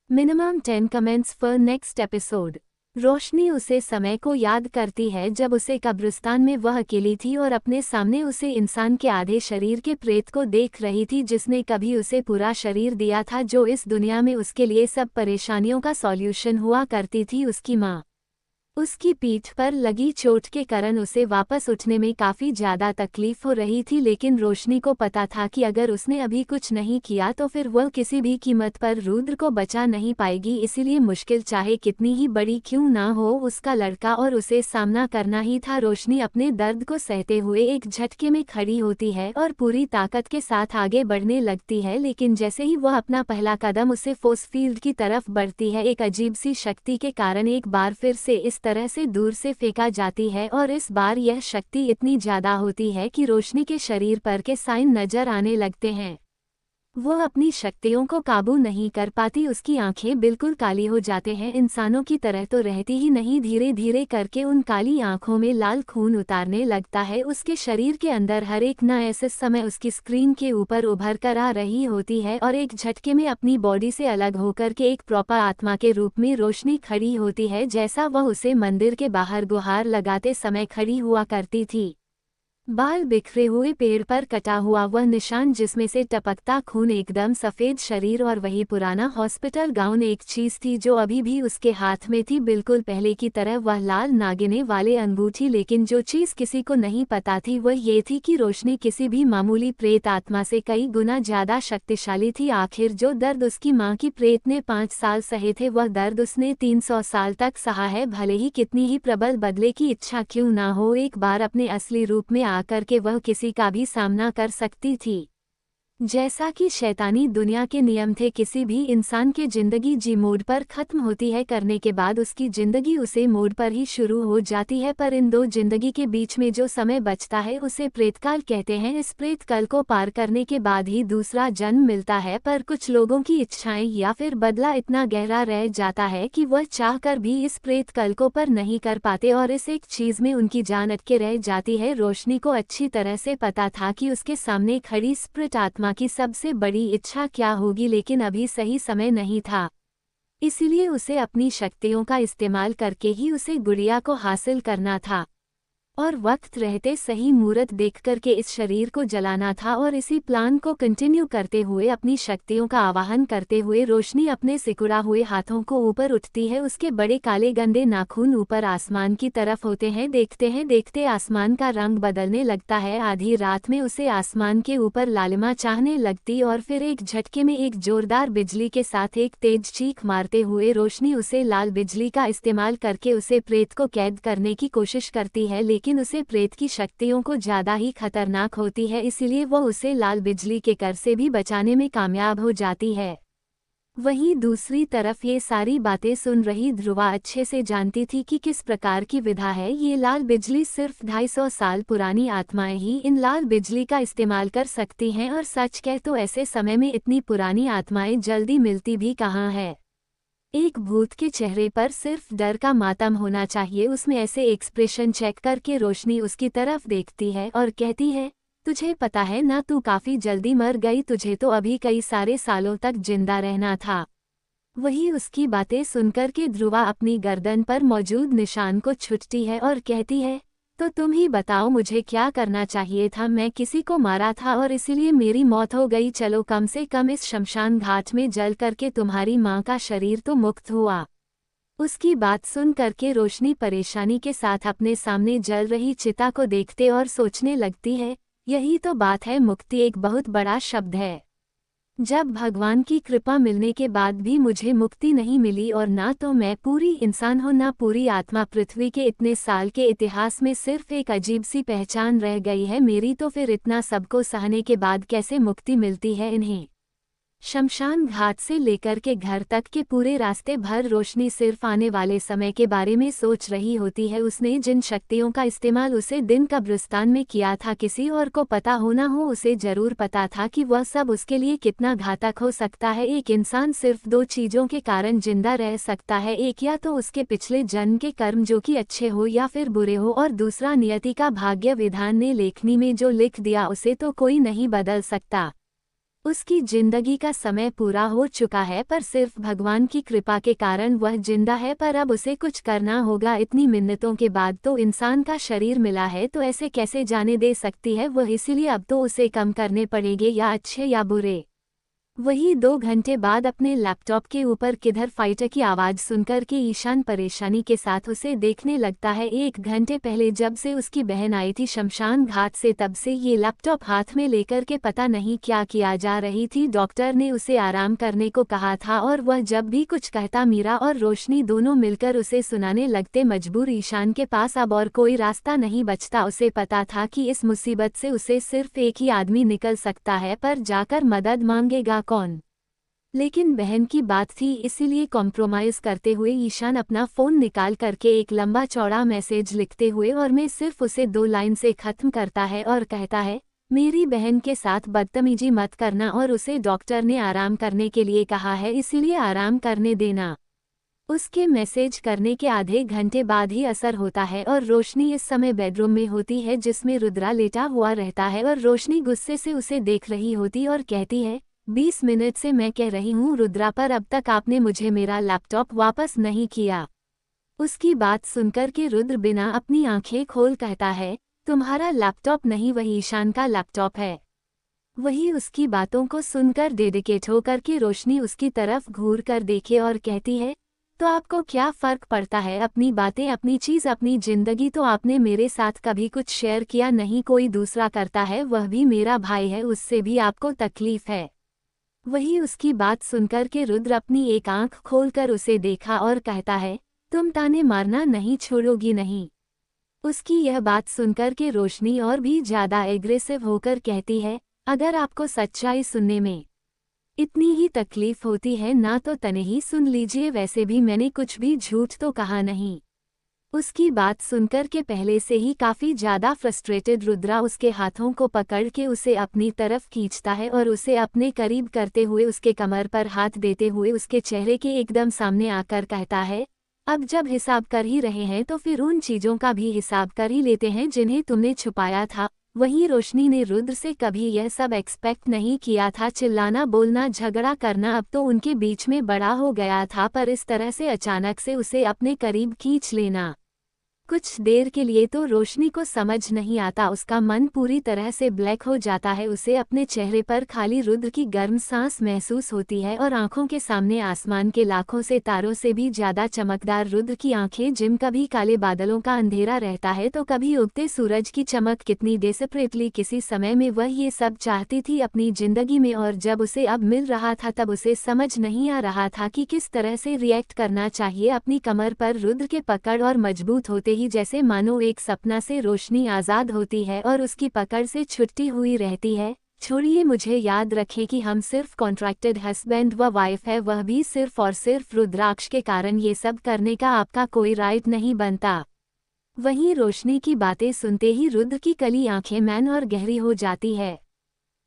Minimum 10 comments for next episode. Roshni उसे समय को याद करती है जब उसे कब्रिस्तान में वह अकेली थी और अपने सामने उसे इंसान के आधे शरीर के प्रेत को देख रही थी जिसने कभी उसे पूरा शरीर दिया था, जो इस दुनिया में उसके लिए सब परेशानियों का सॉल्यूशन हुआ करती थी, उसकी माँ। उसकी पीठ पर लगी चोट के कारण उसे वापस उठने में काफ़ी ज़्यादा तकलीफ हो रही थी, लेकिन रोशनी को पता था कि अगर उसने अभी कुछ नहीं किया तो फिर वह किसी भी कीमत पर रुद्र को बचा नहीं पाएगी। इसीलिए मुश्किल चाहे कितनी ही बड़ी क्यों ना हो, उसका लड़का और उसे सामना करना ही था। रोशनी अपने दर्द को सहते हुए एक झटके में खड़ी होती है और पूरी ताकत के साथ आगे बढ़ने लगती है, लेकिन जैसे ही वह अपना पहला कदम उसे फोर्स फील्ड की तरफ बढ़ती है, एक अजीब सी शक्ति के कारण एक बार फिर से इस तरह से दूर से फेंका जाती है और इस बार यह शक्ति इतनी ज्यादा होती है कि रोशनी के शरीर पर के साइन नजर आने लगते हैं। वह अपनी शक्तियों को काबू नहीं कर पाती, उसकी आंखें बिल्कुल काली हो जाते हैं। इंसानों की तरह तो रहती ही नहीं, धीरे धीरे करके उन काली आंखों में लाल खून उतारने लगता है। उसके शरीर के अंदर हर एक नस इस समय उसकी स्क्रीन के ऊपर उभर कर आ रही होती है और एक झटके में अपनी बॉडी से अलग होकर के एक प्रॉपर आत्मा के रूप में रोशनी खड़ी होती है, जैसा वह उसे मंदिर के बाहर गुहार लगाते समय खड़ी हुआ करती थी। बाल बिखरे हुए, पेड़ पर कटा हुआ वह निशान जिसमें से टपकता खून, एकदम सफ़ेद शरीर और वही पुराना हॉस्पिटल गाउन एक चीज़ थी जो अभी भी उसके हाथ में थी, बिल्कुल पहले की तरह वह लाल नागिने वाले अंगूठी। लेकिन जो चीज़ किसी को नहीं पता थी वह ये थी कि रोशनी किसी भी मामूली प्रेत आत्मा से कई गुना ज़्यादा शक्तिशाली थी। आखिर जो दर्द उसकी माँ की प्रेत ने 5 साल सहे थे, वह दर्द उसने 300 साल तक सहा है। भले ही कितनी ही प्रबल बदले की इच्छा क्यों ना हो, एक बार अपने असली रूप में करके वह किसी का भी सामना कर सकती थी। जैसा कि शैतानी दुनिया के नियम थे, किसी भी इंसान के जिंदगी जी मोड पर खत्म होती है, करने के बाद उसकी जिंदगी उसे मोड पर ही शुरू हो जाती है। पर इन दो जिंदगी के बीच में जो समय बचता है उसे प्रेतकाल कहते हैं। इस प्रेतकाल को पार करने के बाद ही दूसरा जन्म मिलता है, पर कुछ लोगों की इच्छाएं या फिर बदला इतना गहरा रह जाता है कि वह चाहकर भी इस प्रेतकाल को पार नहीं कर पाते और इस एक चीज में उनकी जान अटके रह जाती है। रोशनी को अच्छी तरह से पता था कि उसके सामने खड़ी स्प्रिट आत्मा की सबसे बड़ी इच्छा क्या होगी, लेकिन अभी सही समय नहीं था। इसलिए उसे अपनी शक्तियों का इस्तेमाल करके ही उसे गुड़िया को हासिल करना था और वक्त रहते सही मुहूर्त देख करके इस शरीर को जलाना था। और इसी प्लान को कंटिन्यू करते हुए, अपनी शक्तियों का आवाहन करते हुए, रोशनी अपने सिकुड़ा हुए हाथों को ऊपर उठती है। उसके बड़े काले गंदे नाखून ऊपर आसमान की तरफ होते हैं। देखते हैं देखते आसमान का रंग बदलने लगता है। आधी रात में उसे आसमान के ऊपर लालिमा चाहने लगती और फिर एक झटके में एक जोरदार बिजली के साथ एक तेज चीख मारते हुए रोशनी उसे लाल बिजली का इस्तेमाल करके उसे प्रेत को कैद करने की कोशिश करती है, लेकिन उसे प्रेत की शक्तियों को ज्यादा ही खतरनाक होती है, इसलिए वह उसे लाल बिजली के कर से भी बचाने में कामयाब हो जाती है। वहीं दूसरी तरफ ये सारी बातें सुन रही ध्रुवा अच्छे से जानती थी कि किस प्रकार की विधा है ये। लाल बिजली सिर्फ 250 साल पुरानी आत्माएं ही इन लाल बिजली का इस्तेमाल कर सकती हैं, और सच कह तो ऐसे समय में इतनी पुरानी आत्माएं जल्दी मिलती भी कहाँ है। एक भूत के चेहरे पर सिर्फ डर का मातम होना चाहिए। उसमें ऐसे एक्सप्रेशन चेक करके रोशनी उसकी तरफ देखती है और कहती है, तुझे पता है ना, तू काफी जल्दी मर गई, तुझे तो अभी कई सारे सालों तक जिंदा रहना था। वही उसकी बातें सुनकर के ध्रुवा अपनी गर्दन पर मौजूद निशान को छूटती है और कहती है, तो तुम ही बताओ मुझे क्या करना चाहिए था। मैं किसी को मारा था और इसीलिए मेरी मौत हो गई। चलो कम से कम इस शमशान घाट में जल करके तुम्हारी माँ का शरीर तो मुक्त हुआ। उसकी बात सुन करके रोशनी परेशानी के साथ अपने सामने जल रही चिता को देखते और सोचने लगती है, यही तो बात है, मुक्ति एक बहुत बड़ा शब्द है। जब भगवान की कृपा मिलने के बाद भी मुझे मुक्ति नहीं मिली, और ना तो मैं पूरी इंसान हूँ ना पूरी आत्मा, पृथ्वी के इतने साल के इतिहास में सिर्फ एक अजीब सी पहचान रह गई है मेरी, तो फिर इतना सबको सहने के बाद कैसे मुक्ति मिलती है इन्हें। शमशान घाट से लेकर के घर तक के पूरे रास्ते भर रोशनी सिर्फ आने वाले समय के बारे में सोच रही होती है। उसने जिन शक्तियों का इस्तेमाल उसे दिन कब्रिस्तान में किया था, किसी और को पता हो ना हो, उसे जरूर पता था कि वह सब उसके लिए कितना घातक हो सकता है। एक इंसान सिर्फ 2 चीजों के कारण जिंदा रह सकता है, एक या तो उसके पिछले जन्म के कर्म जो कि अच्छे हो या फिर बुरे हो, और दूसरा नियति का भाग्य। विधान ने लेखनी में जो लिख दिया उसे तो कोई नहीं बदल सकता। उसकी जिंदगी का समय पूरा हो चुका है, पर सिर्फ भगवान की कृपा के कारण वह जिंदा है। पर अब उसे कुछ करना होगा। इतनी मिन्नतों के बाद तो इंसान का शरीर मिला है, तो ऐसे कैसे जाने दे सकती है वह, इसीलिए अब तो उसे कम करने पड़ेंगे, या अच्छे या बुरे। वही 2 घंटे बाद अपने लैपटॉप के ऊपर किधर फाइटर की आवाज़ सुनकर के ईशान परेशानी के साथ उसे देखने लगता है। 1 घंटे पहले जब से उसकी बहन आई थी शमशान घाट से, तब से ये लैपटॉप हाथ में लेकर के पता नहीं क्या किया जा रही थी। डॉक्टर ने उसे आराम करने को कहा था, और वह जब भी कुछ कहता मीरा और रोशनी दोनों मिलकर उसे सुनाने लगते। मजबूर ईशान के पास अब और कोई रास्ता नहीं बचता। उसे पता था कि इस मुसीबत से उसे सिर्फ एक ही आदमी निकल सकता है, पर जाकर मदद मांगेगा कौन। लेकिन बहन की बात थी, इसीलिए कॉम्प्रोमाइज़ करते हुए ईशान अपना फ़ोन निकाल करके एक लंबा चौड़ा मैसेज लिखते हुए और मैं सिर्फ उसे 2 लाइन से ख़त्म करता है और कहता है, मेरी बहन के साथ बदतमीजी मत करना, और उसे डॉक्टर ने आराम करने के लिए कहा है, इसीलिए आराम करने देना। उसके मैसेज करने के आधे घंटे बाद ही असर होता है, और रोशनी इस समय बेडरूम में होती है जिसमें रुद्रा लेटा हुआ रहता है, और रोशनी गुस्से से उसे देख रही होती और कहती है, 20 मिनट से मैं कह रही हूँ रुद्रा, पर अब तक आपने मुझे मेरा लैपटॉप वापस नहीं किया। उसकी बात सुनकर के रुद्र बिना अपनी आंखें खोल कहता है, तुम्हारा लैपटॉप नहीं, वही ईशान का लैपटॉप है। वही उसकी बातों को सुनकर डेडिकेट होकर के रोशनी उसकी तरफ घूर कर देखे और कहती है, तो आपको क्या फर्क पड़ता है, अपनी बातें, अपनी चीज़, अपनी जिंदगी तो आपने मेरे साथ कभी कुछ शेयर किया नहीं, कोई दूसरा करता है, वह भी मेरा भाई है, उससे भी आपको तकलीफ है। वही उसकी बात सुनकर के रुद्र अपनी एक आंख खोलकर उसे देखा और कहता है, तुम ताने मारना नहीं छोड़ोगी नहीं। उसकी यह बात सुनकर के रोशनी और भी ज्यादा एग्रेसिव होकर कहती है, अगर आपको सच्चाई सुनने में इतनी ही तकलीफ होती है ना, तो तने ही सुन लीजिए, वैसे भी मैंने कुछ भी झूठ तो कहा नहीं। उसकी बात सुनकर के पहले से ही काफी ज्यादा फ्रस्ट्रेटेड रुद्रा उसके हाथों को पकड़ के उसे अपनी तरफ खींचता है और उसे अपने करीब करते हुए उसके कमर पर हाथ देते हुए उसके चेहरे के एकदम सामने आकर कहता है, अब जब हिसाब कर ही रहे हैं तो फिर उन चीजों का भी हिसाब कर ही लेते हैं जिन्हें तुमने छुपाया था। वहीं रोशनी ने रुद्र से कभी यह सब एक्सपेक्ट नहीं किया था, चिल्लाना, बोलना, झगड़ा करना अब तो उनके बीच में बड़ा हो गया था, पर इस तरह से अचानक से उसे अपने करीब खींच लेना, कुछ देर के लिए तो रोशनी को समझ नहीं आता। उसका मन पूरी तरह से ब्लैक हो जाता है। उसे अपने चेहरे पर खाली रुद्र की गर्म सांस महसूस होती है और आंखों के सामने आसमान के लाखों से तारों से भी ज्यादा चमकदार रुद्र की आंखें, जिन कभी काले बादलों का अंधेरा रहता है तो कभी उगते सूरज की चमक। कितनी डेस्परेटली किसी समय में वह ये सब चाहती थी अपनी जिंदगी में, और जब उसे अब मिल रहा था तब उसे समझ नहीं आ रहा था कि किस तरह से रिएक्ट करना चाहिए। अपनी कमर पर रुद्र के पकड़ और मजबूत होते ही जैसे मानो एक सपना से रोशनी आज़ाद होती है और उसकी पकड़ से छुट्टी हुई रहती है। छोड़िए, मुझे याद रखें कि हम सिर्फ कॉन्ट्रैक्टेड हस्बैंड व वाइफ है, वह भी सिर्फ और सिर्फ रुद्राक्ष के कारण। ये सब करने का आपका कोई राइट नहीं बनता। वहीं रोशनी की बातें सुनते ही रुद्र की कली आंखें मैन और गहरी हो जाती है।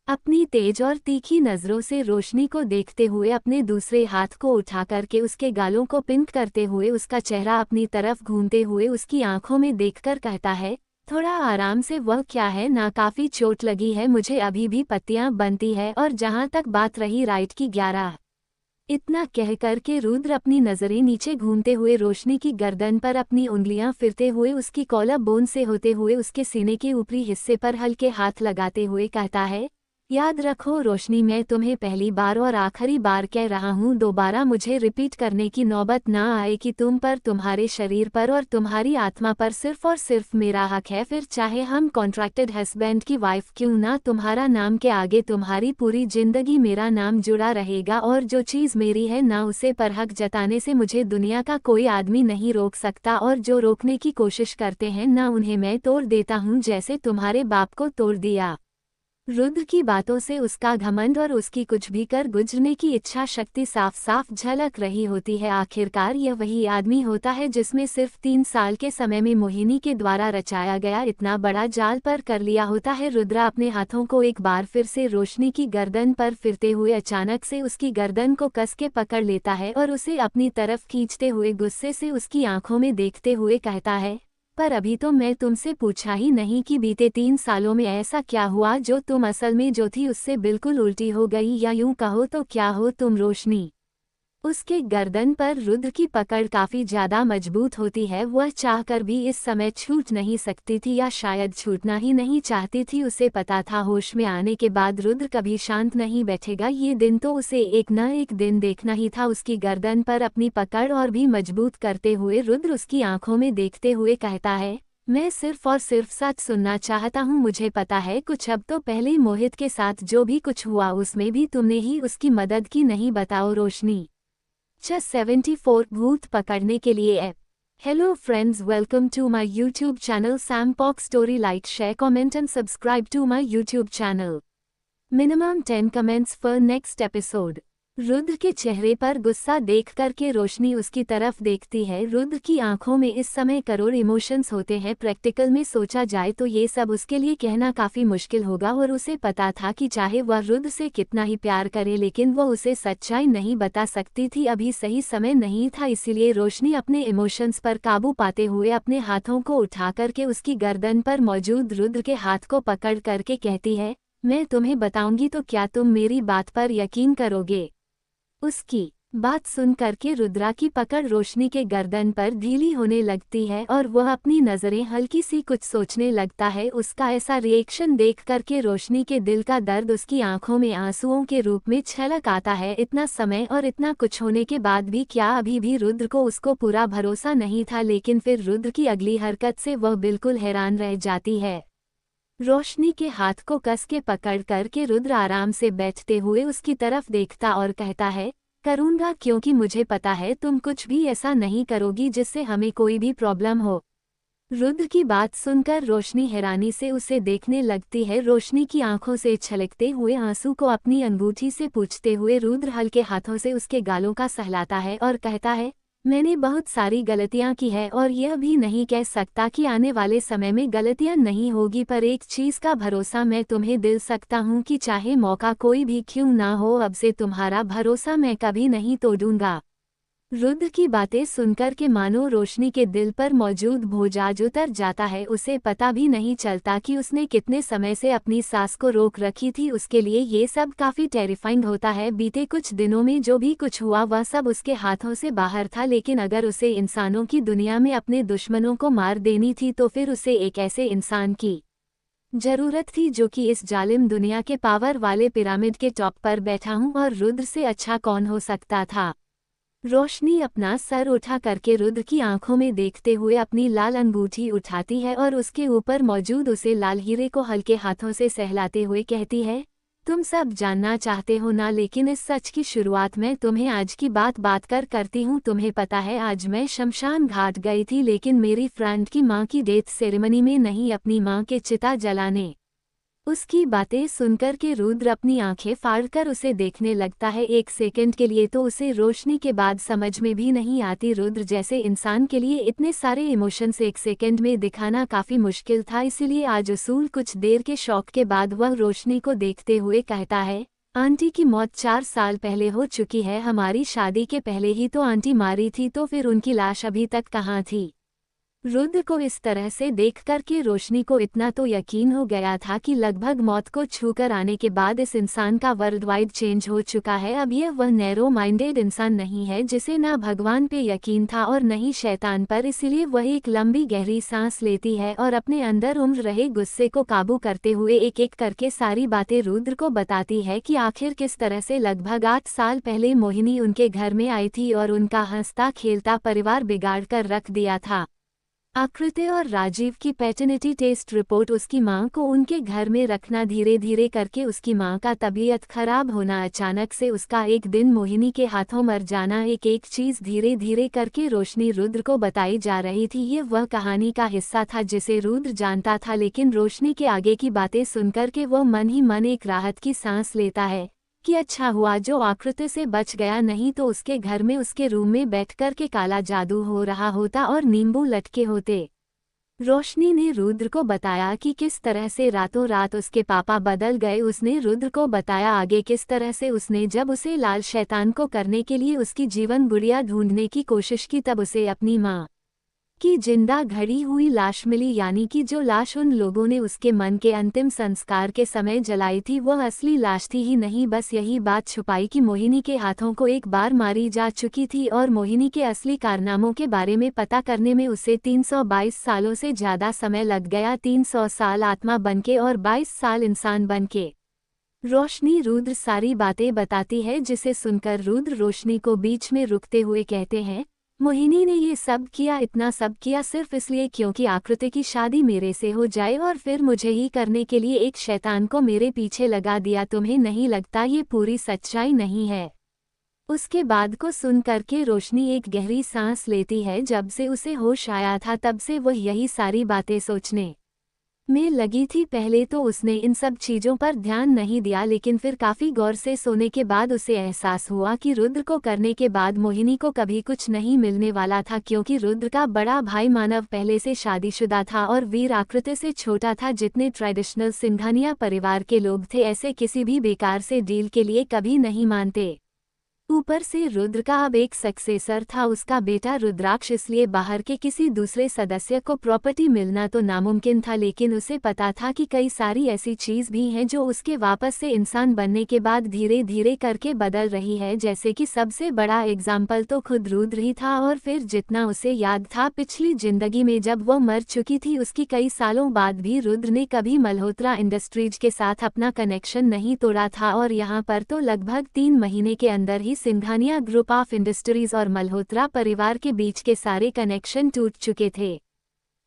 अपनी तेज और तीखी नजरों से रोशनी को देखते हुए अपने दूसरे हाथ को उठा करके उसके गालों को पिंक करते हुए उसका चेहरा अपनी तरफ घूमते हुए उसकी आंखों में देखकर कहता है, थोड़ा आराम से। वह क्या है ना, काफी चोट लगी है, मुझे अभी भी पत्तियां बनती है, और जहां तक बात रही राइट की 11। इतना कह करके रुद्र अपनी नजरें नीचे घूमते हुए रोशनी की गर्दन पर अपनी उंगलियां फिरते हुए उसकी कॉलर बोन से होते हुए उसके सीने के ऊपरी हिस्से पर हल्के हाथ लगाते हुए कहता है, याद रखो रोशनी, मैं तुम्हें पहली बार और आखिरी बार कह रहा हूँ, दोबारा मुझे रिपीट करने की नौबत ना आए कि तुम पर, तुम्हारे शरीर पर और तुम्हारी आत्मा पर सिर्फ और सिर्फ मेरा हक है। फिर चाहे हम कॉन्ट्रैक्टेड हस्बैंड की वाइफ क्यों ना, तुम्हारा नाम के आगे तुम्हारी पूरी जिंदगी मेरा नाम जुड़ा रहेगा, और जो चीज़ मेरी है ना, उसे पर हक जताने से मुझे दुनिया का कोई आदमी नहीं रोक सकता, और जो रोकने की कोशिश करते हैं ना, उन्हें मैं तोड़ देता हूँ, जैसे तुम्हारे बाप को तोड़ दिया। रुद्र की बातों से उसका घमंड और उसकी कुछ भी कर गुजरने की इच्छा शक्ति साफ साफ झलक रही होती है। आखिरकार यह वही आदमी होता है जिसमें सिर्फ 3 साल के समय में मोहिनी के द्वारा रचाया गया इतना बड़ा जाल पर कर लिया होता है। रुद्रा अपने हाथों को एक बार फिर से रोशनी की गर्दन पर फिरते हुए अचानक से उसकी गर्दन को कस के पकड़ लेता है और उसे अपनी तरफ खींचते हुए गुस्से से उसकी आंखों में देखते हुए कहता है, पर अभी तो मैं तुमसे पूछा ही नहीं कि बीते 3 सालों में ऐसा क्या हुआ जो तुम असल में जो थी उससे बिल्कुल उल्टी हो गई, या यूं कहो तो क्या हो तुम रोशनी। उसके गर्दन पर रुद्र की पकड़ काफी ज्यादा मजबूत होती है। वह चाहकर भी इस समय छूट नहीं सकती थी, या शायद छूटना ही नहीं चाहती थी। उसे पता था होश में आने के बाद रुद्र कभी शांत नहीं बैठेगा। ये दिन तो उसे एक न एक दिन देखना ही था। उसकी गर्दन पर अपनी पकड़ और भी मजबूत करते हुए रुद्र उसकी आंखों में देखते हुए कहता है, मैं सिर्फ और सिर्फ सच सुनना चाहता हूँ। मुझे पता है कुछ अब तो पहले मोहित के साथ जो भी कुछ हुआ उसमें भी तुमने ही उसकी मदद की, नहीं बताओ रोशनी। 74 भूत पकड़ने के लिए app. Hello friends, welcome to my YouTube channel Sampox story. Like, share, comment and subscribe to my YouTube channel. Minimum 10 comments for next episode. Rudra के चेहरे पर गुस्सा देख करके रोशनी उसकी तरफ देखती है। रुद्र की आंखों में इस समय करोड़ इमोशंस होते हैं। प्रैक्टिकल में सोचा जाए तो ये सब उसके लिए कहना काफी मुश्किल होगा, और उसे पता था कि चाहे वह रुद्र से कितना ही प्यार करे लेकिन वह उसे सच्चाई नहीं बता सकती थी। अभी सही समय नहीं था, इसीलिए रोशनी अपने इमोशंस पर काबू पाते हुए अपने हाथों को उठा करके उसकी गर्दन पर मौजूद रुद्र के हाथ को पकड़ करके कहती है, मैं तुम्हें बताऊंगी तो क्या तुम मेरी बात पर यकीन करोगे। उसकी बात सुन करके रुद्रा की पकड़ रोशनी के गर्दन पर ढीली होने लगती है और वह अपनी नजरें हल्की सी कुछ सोचने लगता है। उसका ऐसा रिएक्शन देख करके रोशनी के दिल का दर्द उसकी आंखों में आंसुओं के रूप में छलक आता है। इतना समय और इतना कुछ होने के बाद भी क्या अभी भी रुद्र को उसको पूरा भरोसा नहीं था। लेकिन फिर रुद्र की अगली हरकत से वह बिल्कुल हैरान रह जाती है। रोशनी के हाथ को कस के पकड़ करके रुद्र आराम से बैठते हुए उसकी तरफ देखता और कहता है, करूँगा क्योंकि मुझे पता है तुम कुछ भी ऐसा नहीं करोगी जिससे हमें कोई भी प्रॉब्लम हो। रुद्र की बात सुनकर रोशनी हैरानी से उसे देखने लगती है। रोशनी की आंखों से छलकते हुए आंसू को अपनी अंगूठी से पूछते हुए रुद्र हल्के हाथों से उसके गालों का सहलाता है और कहता है, मैंने बहुत सारी गलतियां की है और यह भी नहीं कह सकता कि आने वाले समय में गलतियां नहीं होगी, पर एक चीज का भरोसा मैं तुम्हें दिल सकता हूं कि चाहे मौका कोई भी क्यों ना हो, अब से तुम्हारा भरोसा मैं कभी नहीं तोड़ूंगा। रुद्र की बातें सुनकर के मानो रोशनी के दिल पर मौजूद बोझ उतर जाता है। उसे पता भी नहीं चलता कि उसने कितने समय से अपनी सांस को रोक रखी थी। उसके लिए ये सब काफी टेरिफाइंग होता है। बीते कुछ दिनों में जो भी कुछ हुआ वह सब उसके हाथों से बाहर था, लेकिन अगर उसे इंसानों की दुनिया में अपने दुश्मनों को मार देनी थी तो फिर उसे एक ऐसे इंसान की जरूरत थी जो कि इस जालिम दुनिया के पावर वाले पिरामिड के टॉप पर बैठा हूँ, और रुद्र से अच्छा कौन हो सकता था। रोशनी अपना सर उठा करके रुद्र की आंखों में देखते हुए अपनी लाल अंगूठी उठाती है और उसके ऊपर मौजूद उसे लाल हीरे को हल्के हाथों से सहलाते हुए कहती है, तुम सब जानना चाहते हो ना, लेकिन इस सच की शुरुआत मैं तुम्हें आज की बात कर करती हूँ। तुम्हें पता है आज मैं शमशान घाट गई थी, लेकिन मेरी फ्रेंड की माँ की डेथ सेरेमनी में नहीं, अपनी माँ के चिता जलाने। उसकी बातें सुनकर के रुद्र अपनी आंखें फाड़कर उसे देखने लगता है। एक सेकंड के लिए तो उसे रोशनी के बाद समझ में भी नहीं आती। रुद्र जैसे इंसान के लिए इतने सारे इमोशंस एक सेकंड में दिखाना काफी मुश्किल था, इसीलिए आज उसूल कुछ देर के शौक के बाद वह रोशनी को देखते हुए कहता है, आंटी की मौत 4 साल पहले हो चुकी है। हमारी शादी के पहले ही तो आंटी मारी थी, तो फिर उनकी लाश अभी तक कहाँ थी। रुद्र को इस तरह से देख कर के रोशनी को इतना तो यकीन हो गया था कि लगभग मौत को छूकर आने के बाद इस इंसान का वर्ल्ड वाइड चेंज हो चुका है। अब यह वह नैरो माइंडेड इंसान नहीं है जिसे ना भगवान पे यकीन था और न ही शैतान पर। इसीलिए वह एक लंबी गहरी सांस लेती है और अपने अंदर उम्र रहे गुस्से को काबू करते हुए एक एक करके सारी बातें रुद्र को बताती है कि आखिर किस तरह से लगभग 8 साल पहले मोहिनी उनके घर में आई थी और उनका हंसता खेलता परिवार बिगाड़ कर रख दिया था। आकृति और राजीव की पैटर्निटी टेस्ट रिपोर्ट, उसकी मां को उनके घर में रखना, धीरे धीरे करके उसकी मां का तबीयत खराब होना, अचानक से उसका एक दिन मोहिनी के हाथों मर जाना, एक एक चीज धीरे धीरे करके रोशनी रुद्र को बताई जा रही थी। ये वह कहानी का हिस्सा था जिसे रुद्र जानता था, लेकिन रोशनी के आगे की बातें सुनकर के वह मन ही मन एक राहत की सांस लेता है कि अच्छा हुआ जो आकृति से बच गया, नहीं तो उसके घर में उसके रूम में बैठकर के काला जादू हो रहा होता और नींबू लटके होते। रोशनी ने रुद्र को बताया कि किस तरह से रातों रात उसके पापा बदल गए। उसने रुद्र को बताया आगे किस तरह से उसने जब उसे लाल शैतान को करने के लिए उसकी जीवन गुड़िया ढूंढने की कोशिश की, तब उसे अपनी माँ कि जिंदा घड़ी हुई लाश मिली, यानी कि जो लाश उन लोगों ने उसके मन के अंतिम संस्कार के समय जलाई थी वह असली लाश थी ही नहीं। बस यही बात छुपाई कि मोहिनी के हाथों को एक बार मारी जा चुकी थी और मोहिनी के असली कारनामों के बारे में पता करने में उसे 322 सालों से ज्यादा समय लग गया। 300 साल आत्मा बनके और 22 साल इंसान बनके। रोशनी रुद्र सारी बातें बताती है, जिसे सुनकर रुद्र रोशनी को बीच में रुकते हुए कहते हैं, मोहिनी ने ये सब किया, इतना सब किया सिर्फ इसलिए क्योंकि आकृति की शादी मेरे से हो जाए और फिर मुझे ही करने के लिए एक शैतान को मेरे पीछे लगा दिया। तुम्हें नहीं लगता ये पूरी सच्चाई नहीं है? उसके बाद को सुन करके रोशनी एक गहरी सांस लेती है। जब से उसे होश आया था तब से वह यही सारी बातें सोचने में लगी थी। पहले तो उसने इन सब चीज़ों पर ध्यान नहीं दिया, लेकिन फिर काफ़ी गौर से सोने के बाद उसे एहसास हुआ कि रुद्र को करने के बाद मोहिनी को कभी कुछ नहीं मिलने वाला था, क्योंकि रुद्र का बड़ा भाई मानव पहले से शादीशुदा था और वीर आकृति से छोटा था। जितने ट्रेडिशनल सिंघानिया परिवार के लोग थे ऐसे किसी भी बेकार से डील के लिए कभी नहीं मानते। ऊपर से रुद्र का अब एक सक्सेसर था, उसका बेटा रुद्राक्ष, इसलिए बाहर के किसी दूसरे सदस्य को प्रॉपर्टी मिलना तो नामुमकिन था। लेकिन उसे पता था कि कई सारी ऐसी चीज भी हैं जो उसके वापस से इंसान बनने के बाद धीरे धीरे करके बदल रही है, जैसे कि सबसे बड़ा एग्जाम्पल तो खुद रुद्र ही था। और फिर जितना उसे याद था पिछली जिंदगी में जब वो मर चुकी थी, उसकी कई सालों बाद भी रुद्र ने कभी मल्होत्रा इंडस्ट्रीज के साथ अपना कनेक्शन नहीं तोड़ा था। और यहाँ पर तो लगभग 3 महीने के अंदर ही सिंघानिया ग्रुप ऑफ इंडस्ट्रीज और मल्होत्रा परिवार के बीच के सारे कनेक्शन टूट चुके थे।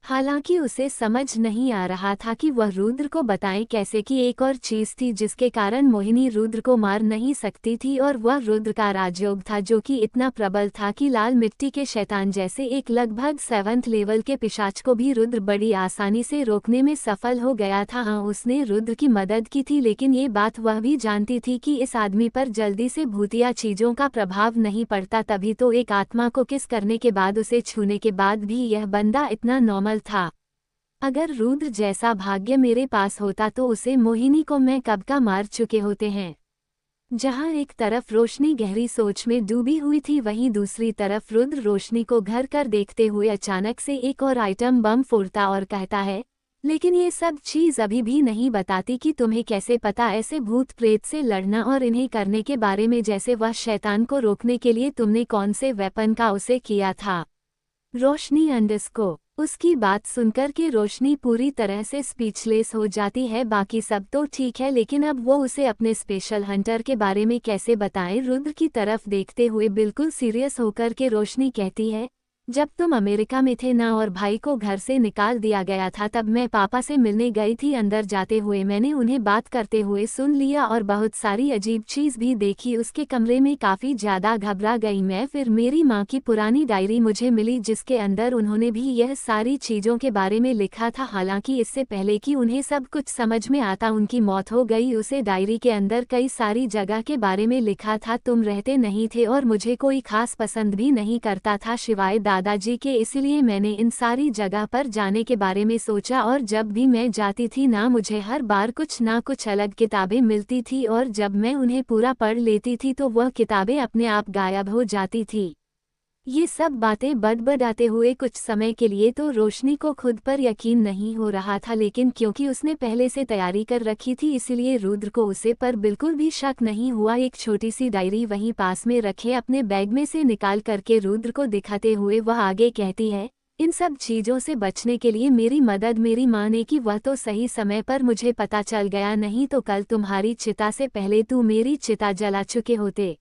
हालांकि उसे समझ नहीं आ रहा था कि वह रुद्र को बताए कैसे कि एक और चीज थी जिसके कारण मोहिनी रुद्र को मार नहीं सकती थी, और वह रुद्र का राजयोग था जो कि इतना प्रबल था कि लाल मिट्टी के शैतान जैसे एक लगभग 7th लेवल के पिशाच को भी रुद्र बड़ी आसानी से रोकने में सफल हो गया था। हाँ, उसने रुद्र की मदद की थी, लेकिन ये बात वह भी जानती थी कि इस आदमी पर जल्दी से भूतिया चीजों का प्रभाव नहीं पड़ता, तभी तो एक आत्मा को किस करने के बाद उसे छूने के बाद भी यह बंदा इतना नॉर्मल था। अगर रुद्र जैसा भाग्य मेरे पास होता तो उसे मोहिनी को मैं कब का मार चुके होते हैं। जहां एक तरफ रोशनी गहरी सोच में डूबी हुई थी, वहीं दूसरी तरफ रुद्र रोशनी को घर कर देखते हुए अचानक से एक और आइटम बम फोड़ता और कहता है, लेकिन ये सब चीज अभी भी नहीं बताती कि तुम्हें कैसे पता ऐसे भूत प्रेत से लड़ना और इन्हें करने के बारे में, जैसे वह शैतान को रोकने के लिए तुमने कौन से वेपन का उसे किया था। रोशनी अंडरस्को उसकी बात सुनकर के रोशनी पूरी तरह से स्पीचलेस हो जाती है। बाकी सब तो ठीक है, लेकिन अब वो उसे अपने स्पेशल हंटर के बारे में कैसे बताएं। रुद्र की तरफ देखते हुए बिल्कुल सीरियस होकर के रोशनी कहती है, जब तुम अमेरिका में थे ना और भाई को घर से निकाल दिया गया था, तब मैं पापा से मिलने गई थी। अंदर जाते हुए मैंने उन्हें बात करते हुए सुन लिया और बहुत सारी अजीब चीज भी देखी। उसके कमरे में काफी ज्यादा घबरा गई मैं। फिर मेरी माँ की पुरानी डायरी मुझे मिली जिसके अंदर उन्होंने भी यह सारी चीजों के बारे में लिखा था। हालांकि इससे पहले कि उन्हें सब कुछ समझ में आता उनकी मौत हो गई। उसे डायरी के अंदर कई सारी जगह के बारे में लिखा था। तुम रहते नहीं थे और मुझे कोई खास पसंद भी नहीं करता था सिवाय दादाजी के, इसलिए मैंने इन सारी जगह पर जाने के बारे में सोचा। और जब भी मैं जाती थी ना, मुझे हर बार कुछ ना कुछ अलग किताबें मिलती थी और जब मैं उन्हें पूरा पढ़ लेती थी तो वह किताबें अपने आप गायब हो जाती थी। ये सब बातें बड़बड़ाते हुए कुछ समय के लिए तो रोशनी को खुद पर यकीन नहीं हो रहा था, लेकिन क्योंकि उसने पहले से तैयारी कर रखी थी इसलिए रुद्र को उसे पर बिल्कुल भी शक नहीं हुआ। एक छोटी सी डायरी वहीं पास में रखे अपने बैग में से निकाल करके रुद्र को दिखाते हुए वह आगे कहती है, इन सब चीजों से बचने के लिए मेरी मदद मेरी माँ ने की। वह तो सही समय पर मुझे पता चल गया, नहीं तो कल तुम्हारी चिता से पहले तू मेरी चिता जला चुके होते।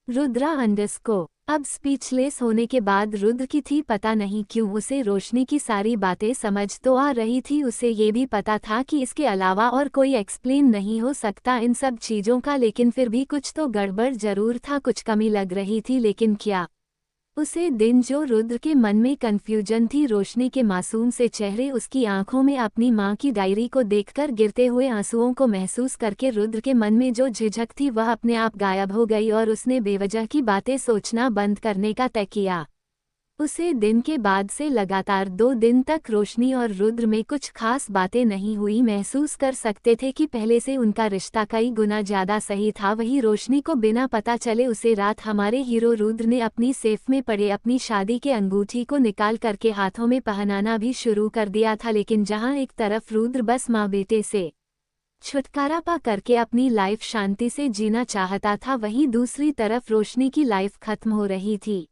रुद्रा अंडरस्को अब स्पीचलेस होने के बाद रुद्र की थी पता नहीं क्यों उसे रोशनी की सारी बातें समझ तो आ रही थी। उसे ये भी पता था कि इसके अलावा और कोई एक्सप्लेन नहीं हो सकता इन सब चीजों का, लेकिन फिर भी कुछ तो गड़बड़ जरूर था, कुछ कमी लग रही थी। लेकिन क्या? उसे दिन जो रुद्र के मन में कन्फ्यूजन थी, रोशनी के मासूम से चेहरे, उसकी आंखों में अपनी माँ की डायरी को देखकर गिरते हुए आंसुओं को महसूस करके रुद्र के मन में जो झिझक थी वह अपने आप गायब हो गई और उसने बेवजह की बातें सोचना बंद करने का तय किया। उसे दिन के बाद से लगातार 2 दिन तक रोशनी और रुद्र में कुछ खास बातें नहीं हुई। महसूस कर सकते थे कि पहले से उनका रिश्ता कई गुना ज्यादा सही था। वही रोशनी को बिना पता चले उसे रात हमारे हीरो रुद्र ने अपनी सेफ में पड़े अपनी शादी के अंगूठी को निकाल करके हाथों में पहनाना भी शुरू कर दिया था। लेकिन जहां एक तरफ रुद्र बस माँ बेटे से छुटकारा पा करके अपनी लाइफ शांति से जीना चाहता था, वहीं दूसरी तरफ रोशनी की लाइफ खत्म हो रही थी।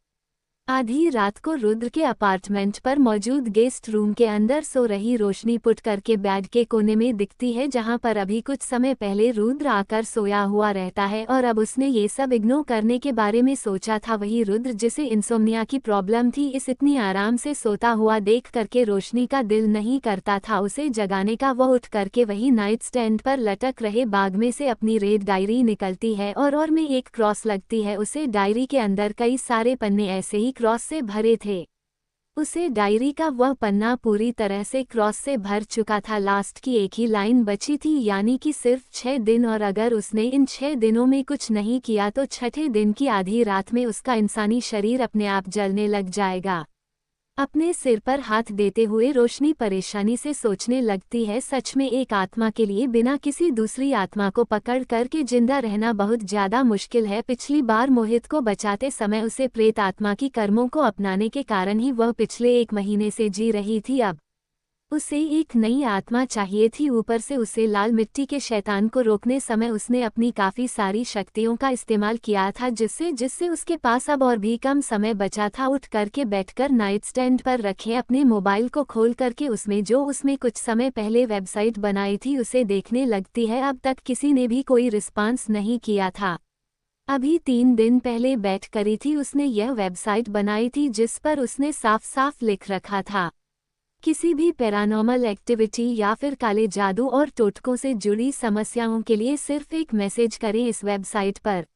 आधी रात को रुद्र के अपार्टमेंट पर मौजूद गेस्ट रूम के अंदर सो रही रोशनी पुट करके बेड के कोने में दिखती है, जहां पर अभी कुछ समय पहले रुद्र आकर सोया हुआ रहता है और अब उसने ये सब इग्नोर करने के बारे में सोचा था। वही रुद्र जिसे इंसोम्निया की प्रॉब्लम थी, इस इतनी आराम से सोता हुआ देख करके रोशनी का दिल नहीं करता था उसे जगाने का। वह उठ करके वही नाइट स्टैंड पर लटक रहे बैग में से अपनी रेड डायरी निकलती है और में एक क्रॉस लगती है उसे। डायरी के अंदर कई सारे पन्ने ऐसे ही क्रॉस से भरे थे। उसे डायरी का वह पन्ना पूरी तरह से क्रॉस से भर चुका था। लास्ट की एक ही लाइन बची थी, यानी कि सिर्फ 6 दिन, और अगर उसने इन 6 दिनों में कुछ नहीं किया तो छठे दिन की आधी रात में उसका इंसानी शरीर अपने आप जलने लग जाएगा। अपने सिर पर हाथ देते हुए रोशनी परेशानी से सोचने लगती है, सच में एक आत्मा के लिए बिना किसी दूसरी आत्मा को पकड़ करके जिंदा रहना बहुत ज्यादा मुश्किल है। पिछली बार मोहित को बचाते समय उसे प्रेत आत्मा की कर्मों को अपनाने के कारण ही वह पिछले 1 महीने से जी रही थी। अब उसे एक नई आत्मा चाहिए थी। ऊपर से उसे लाल मिट्टी के शैतान को रोकने समय उसने अपनी काफी सारी शक्तियों का इस्तेमाल किया था, जिससे उसके पास अब और भी कम समय बचा था। उठ करके बैठकर नाइट स्टैंड पर रखे अपने मोबाइल को खोल करके उसमें कुछ समय पहले वेबसाइट बनाई थी उसे देखने लगती है। अब तक किसी ने भी कोई रिस्पांस नहीं किया था। अभी 3 दिन पहले बैठ करी थी उसने यह वेबसाइट बनाई थी, जिस पर उसने साफ साफ लिख रखा था, किसी भी पैरानॉर्मल एक्टिविटी या फिर काले जादू और टोटकों से जुड़ी समस्याओं के लिए सिर्फ एक मैसेज करें इस वेबसाइट पर।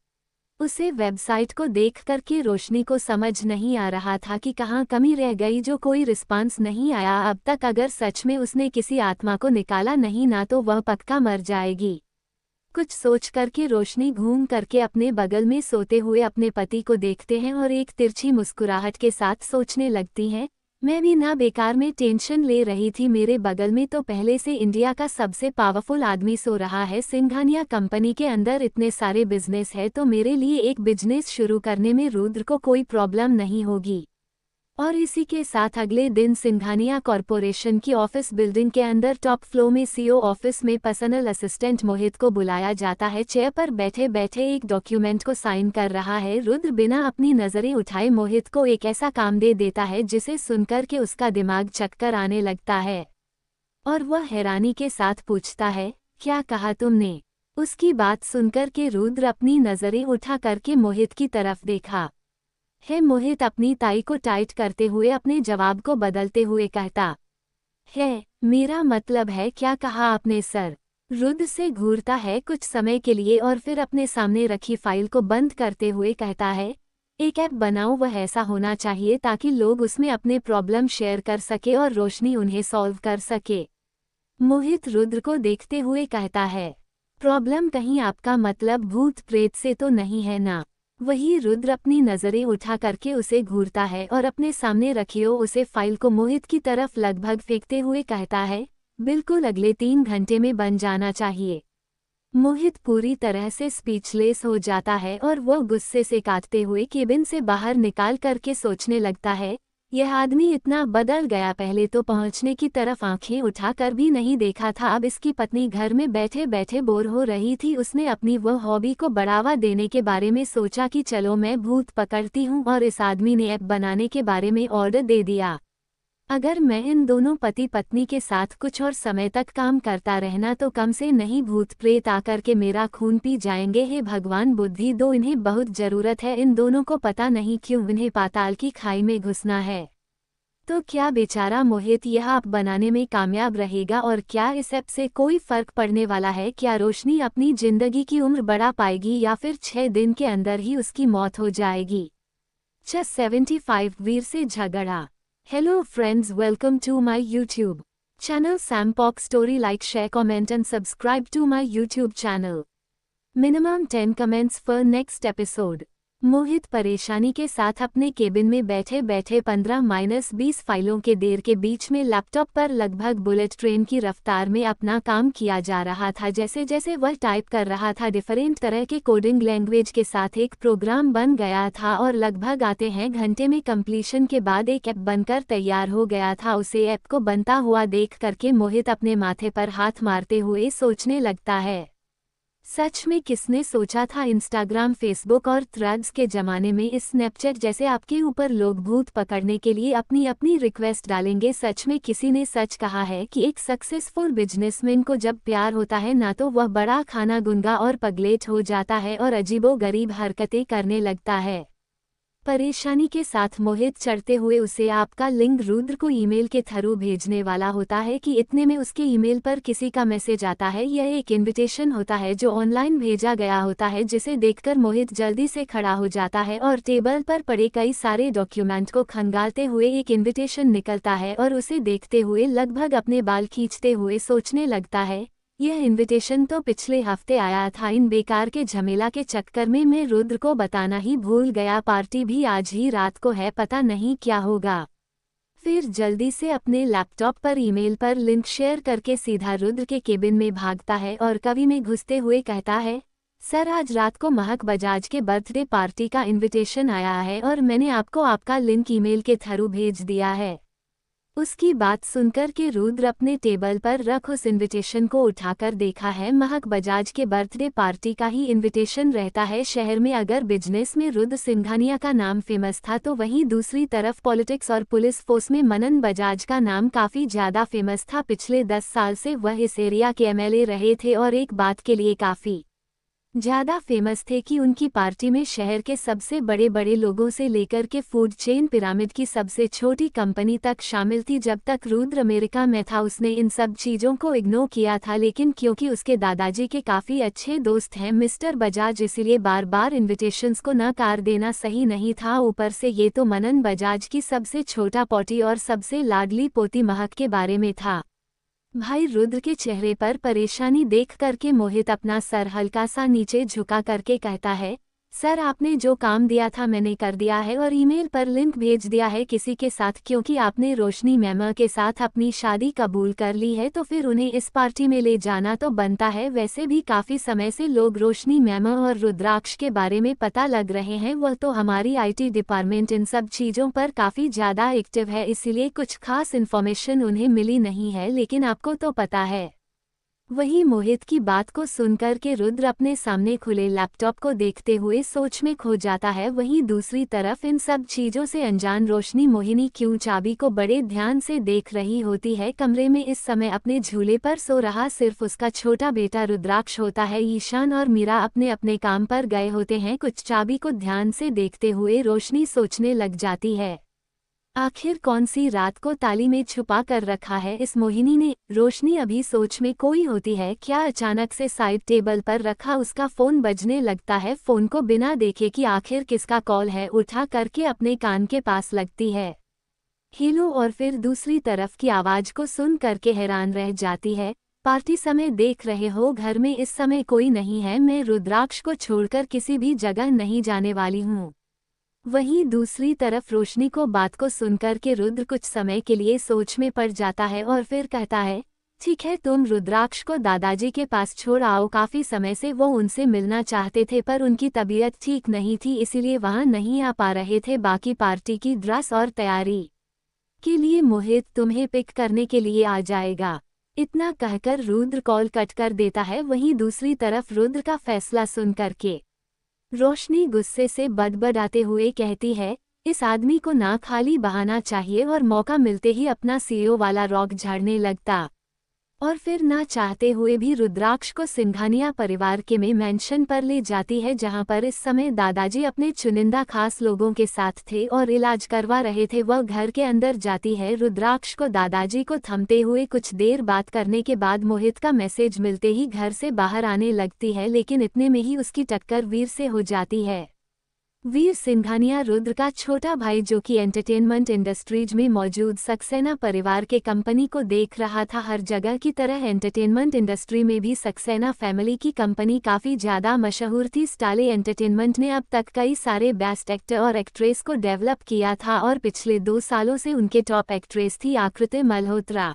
उसे वेबसाइट को देख करके रोशनी को समझ नहीं आ रहा था कि कहाँ कमी रह गई जो कोई रिस्पांस नहीं आया अब तक। अगर सच में उसने किसी आत्मा को निकाला नहीं ना तो वह पक्का मर जाएगी। कुछ सोच करके रोशनी घूम करके अपने बगल में सोते हुए अपने पति को देखते हैं और एक तिरछी मुस्कुराहट के साथ सोचने लगती हैं, मैं भी ना बेकार में टेंशन ले रही थी। मेरे बगल में तो पहले से इंडिया का सबसे पावरफुल आदमी सो रहा है। सिंघानिया कंपनी के अंदर इतने सारे बिजनेस है तो मेरे लिए एक बिजनेस शुरू करने में रुद्र को कोई प्रॉब्लम नहीं होगी। और इसी के साथ अगले दिन सिंघानिया कॉरपोरेशन की ऑफिस बिल्डिंग के अंदर टॉप फ्लोर में सीईओ ऑफिस में पर्सनल असिस्टेंट मोहित को बुलाया जाता है। चेयर पर बैठे बैठे एक डॉक्यूमेंट को साइन कर रहा है। रुद्र बिना अपनी नजरें उठाए मोहित को एक ऐसा काम दे देता है जिसे सुनकर के उसका दिमाग चक्कर आने लगता है और वह हैरानी के साथ पूछता है, क्या कहा तुमने? उसकी बात सुनकर के रुद्र अपनी नजरें उठा करके मोहित की तरफ देखा है। मोहित अपनी टाई को टाइट करते हुए अपने जवाब को बदलते हुए कहता है, मेरा मतलब है क्या कहा आपने सर? रुद्र से घूरता है कुछ समय के लिए और फिर अपने सामने रखी फाइल को बंद करते हुए कहता है, एक ऐप बनाओ, वह ऐसा होना चाहिए ताकि लोग उसमें अपने प्रॉब्लम शेयर कर सके और रोशनी उन्हें सॉल्व कर सके। मोहित रुद्र को देखते हुए कहता है, प्रॉब्लम कहीं आपका मतलब भूत प्रेत से तो नहीं है ना? वही रुद्र अपनी नजरें उठा करके उसे घूरता है और अपने सामने रखियो उसे फाइल को मोहित की तरफ लगभग फेंकते हुए कहता है, बिल्कुल अगले 3 घंटे में बन जाना चाहिए। मोहित पूरी तरह से स्पीचलेस हो जाता है और वह गुस्से से काटते हुए केबिन से बाहर निकाल करके सोचने लगता है, यह आदमी इतना बदल गया, पहले तो पहुंचने की तरफ आंखें उठाकर भी नहीं देखा था, अब इसकी पत्नी घर में बैठे बैठे बोर हो रही थी। उसने अपनी वह हॉबी को बढ़ावा देने के बारे में सोचा कि चलो मैं भूत पकड़ती हूं और इस आदमी ने ऐप बनाने के बारे में ऑर्डर दे दिया। अगर मैं इन दोनों पति पत्नी के साथ कुछ और समय तक काम करता रहना तो कम से नहीं भूत प्रेत आकर के मेरा खून पी जाएंगे। हे भगवान बुद्धि दो, इन्हें बहुत जरूरत है। इन दोनों को पता नहीं क्यों इन्हें पाताल की खाई में घुसना है। तो क्या बेचारा मोहित यह ऐप बनाने में कामयाब रहेगा और क्या इस ऐप से कोई फर्क पड़ने वाला है? क्या रोशनी अपनी जिंदगी की उम्र बढ़ा पाएगी या फिर 6 दिन के अंदर ही उसकी मौत हो जाएगी? चस 75 वीर से झगड़ा। Hello friends, welcome to my YouTube channel Sampok Story. Like, share, comment and subscribe to my YouTube channel. Minimum 10 comments for next episode. मोहित परेशानी के साथ अपने केबिन में बैठे बैठे 15-20 फाइलों के ढेर के बीच में लैपटॉप पर लगभग बुलेट ट्रेन की रफ्तार में अपना काम किया जा रहा था। जैसे जैसे वह टाइप कर रहा था, डिफरेंट तरह के कोडिंग लैंग्वेज के साथ एक प्रोग्राम बन गया था और लगभग आते हैं घंटे में कंप्लीशन के बाद एक ऐप बनकर तैयार हो गया था। उसे ऐप को बनता हुआ देख करके मोहित अपने माथे पर हाथ मारते हुए सोचने लगता है, सच में किसने सोचा था इंस्टाग्राम, फेसबुक और थ्रेड्स के ज़माने में इस स्नैपचैट जैसे आपके ऊपर लोग भूत पकड़ने के लिए अपनी अपनी रिक्वेस्ट डालेंगे। सच में किसी ने सच कहा है कि एक सक्सेसफुल बिजनेसमैन को जब प्यार होता है ना तो वह बड़ा खाना गुंगा और पगलेट हो जाता है और अजीबोगरीब हरकतें करने लगता है। परेशानी के साथ मोहित चढ़ते हुए उसे आपका लिंक रुद्र को ईमेल के थ्रू भेजने वाला होता है कि इतने में उसके ईमेल पर किसी का मैसेज आता है। यह एक इनविटेशन होता है जो ऑनलाइन भेजा गया होता है, जिसे देखकर मोहित जल्दी से खड़ा हो जाता है और टेबल पर पड़े कई सारे डॉक्यूमेंट को खंगालते हुए एक इनविटेशन निकलता है और उसे देखते हुए लगभग अपने बाल खींचते हुए सोचने लगता है, यह इनविटेशन तो पिछले हफ्ते आया था। इन बेकार के झमेला के चक्कर में मैं रुद्र को बताना ही भूल गया। पार्टी भी आज ही रात को है, पता नहीं क्या होगा। फिर जल्दी से अपने लैपटॉप पर ईमेल पर लिंक शेयर करके सीधा रुद्र के केबिन में भागता है और कवि में घुसते हुए कहता है, सर आज रात को महक बजाज के बर्थडे पार्टी का इनविटेशन आया है और मैंने आपको आपका लिंक ईमेल के थ्रू भेज दिया है। उसकी बात सुनकर के रुद्र अपने टेबल पर रख उस इनविटेशन को उठाकर देखा है। महक बजाज के बर्थडे पार्टी का ही इनविटेशन रहता है। शहर में अगर बिजनेस में रुद्र सिंघानिया का नाम फेमस था तो वहीं दूसरी तरफ पॉलिटिक्स और पुलिस फोर्स में मनन बजाज का नाम काफ़ी ज़्यादा फेमस था। पिछले 10 साल से वह इस एरिया के एमएलए रहे थे और एक बात के लिए काफ़ी ज़्यादा फेमस थे कि उनकी पार्टी में शहर के सबसे बड़े बड़े लोगों से लेकर के फूड चेन पिरामिड की सबसे छोटी कंपनी तक शामिल थी। जब तक रुद्र अमेरिका में था उसने इन सब चीज़ों को इग्नोर किया था, लेकिन क्योंकि उसके दादाजी के काफ़ी अच्छे दोस्त हैं मिस्टर बजाज, इसलिए बार बार इन्विटेशंस को नकार देना सही नहीं था। ऊपर से ये तो मनन बजाज की सबसे छोटा पोती और सबसे लाडली पोती महक के बारे में था। भाई रुद्र के चेहरे पर परेशानी देख करके मोहित अपना सर हल्का सा नीचे झुका करके कहता है, सर आपने जो काम दिया था मैंने कर दिया है और ईमेल पर लिंक भेज दिया है किसी के साथ, क्योंकि आपने रोशनी मैमा के साथ अपनी शादी कबूल कर ली है तो फिर उन्हें इस पार्टी में ले जाना तो बनता है। वैसे भी काफ़ी समय से लोग रोशनी मैमा और रुद्राक्ष के बारे में पता लग रहे हैं, वह तो हमारी IT डिपार्टमेंट इन सब चीज़ों पर काफ़ी ज़्यादा एक्टिव है, इसलिए कुछ खास इन्फॉर्मेशन उन्हें मिली नहीं है, लेकिन आपको तो पता है। वही मोहित की बात को सुनकर के रुद्र अपने सामने खुले लैपटॉप को देखते हुए सोच में खो जाता है। वहीं दूसरी तरफ इन सब चीज़ों से अनजान रोशनी मोहिनी क्यों चाबी को बड़े ध्यान से देख रही होती है। कमरे में इस समय अपने झूले पर सो रहा सिर्फ उसका छोटा बेटा रुद्राक्ष होता है। ईशान और मीरा अपने अपने काम पर गए होते हैं। कुछ चाबी को ध्यान से देखते हुए रोशनी सोचने लग जाती है, आखिर कौन सी रात को ताली में छुपा कर रखा है इस मोहिनी ने। रोशनी अभी सोच में कोई होती है क्या अचानक से साइड टेबल पर रखा उसका फ़ोन बजने लगता है। फ़ोन को बिना देखे कि आखिर किसका कॉल है उठा करके अपने कान के पास लगती है, हेलो, और फिर दूसरी तरफ की आवाज़ को सुन करके हैरान रह जाती है। पार्टी समय देख रहे हो, घर में इस समय कोई नहीं है, मैं रुद्राक्ष को छोड़कर किसी भी जगह नहीं जाने वाली हूँ। वहीं दूसरी तरफ रोशनी को बात को सुनकर के रुद्र कुछ समय के लिए सोच में पड़ जाता है और फिर कहता है, ठीक है तुम रुद्राक्ष को दादाजी के पास छोड़ आओ। काफ़ी समय से वो उनसे मिलना चाहते थे पर उनकी तबीयत ठीक नहीं थी, इसीलिए वहाँ नहीं आ पा रहे थे। बाकी पार्टी की ड्रेस और तैयारी के लिए मोहित तुम्हें पिक करने के लिए आ जाएगा। इतना कहकर रुद्र कॉल कट कर देता है। वहीं दूसरी तरफ रुद्र का फैसला सुन करके रोशनी गुस्से से बड़बड़ाते हुए कहती है, इस आदमी को ना खाली बहाना चाहिए और मौका मिलते ही अपना CEO वाला रॉक झाड़ने लगता, और फिर ना चाहते हुए भी रुद्राक्ष को सिंघानिया परिवार के में मेंशन पर ले जाती है, जहां पर इस समय दादाजी अपने चुनिंदा खास लोगों के साथ थे और इलाज करवा रहे थे। वह घर के अंदर जाती है। रुद्राक्ष को दादाजी को थमते हुए कुछ देर बात करने के बाद मोहित का मैसेज मिलते ही घर से बाहर आने लगती है, लेकिन इतने में ही उसकी टक्कर वीर से हो जाती है। वीर सिंघानिया रुद्र का छोटा भाई जो कि एंटरटेनमेंट इंडस्ट्रीज में मौजूद सक्सेना परिवार के कंपनी को देख रहा था। हर जगह की तरह एंटरटेनमेंट इंडस्ट्री में भी सक्सेना फैमिली की कंपनी काफ़ी ज़्यादा मशहूर थी। स्टाले एंटरटेनमेंट ने अब तक कई सारे बेस्ट एक्टर और एक्ट्रेस को डेवलप किया था और पिछले 2 सालों से उनके टॉप एक्ट्रेस थी आकृति मल्होत्रा,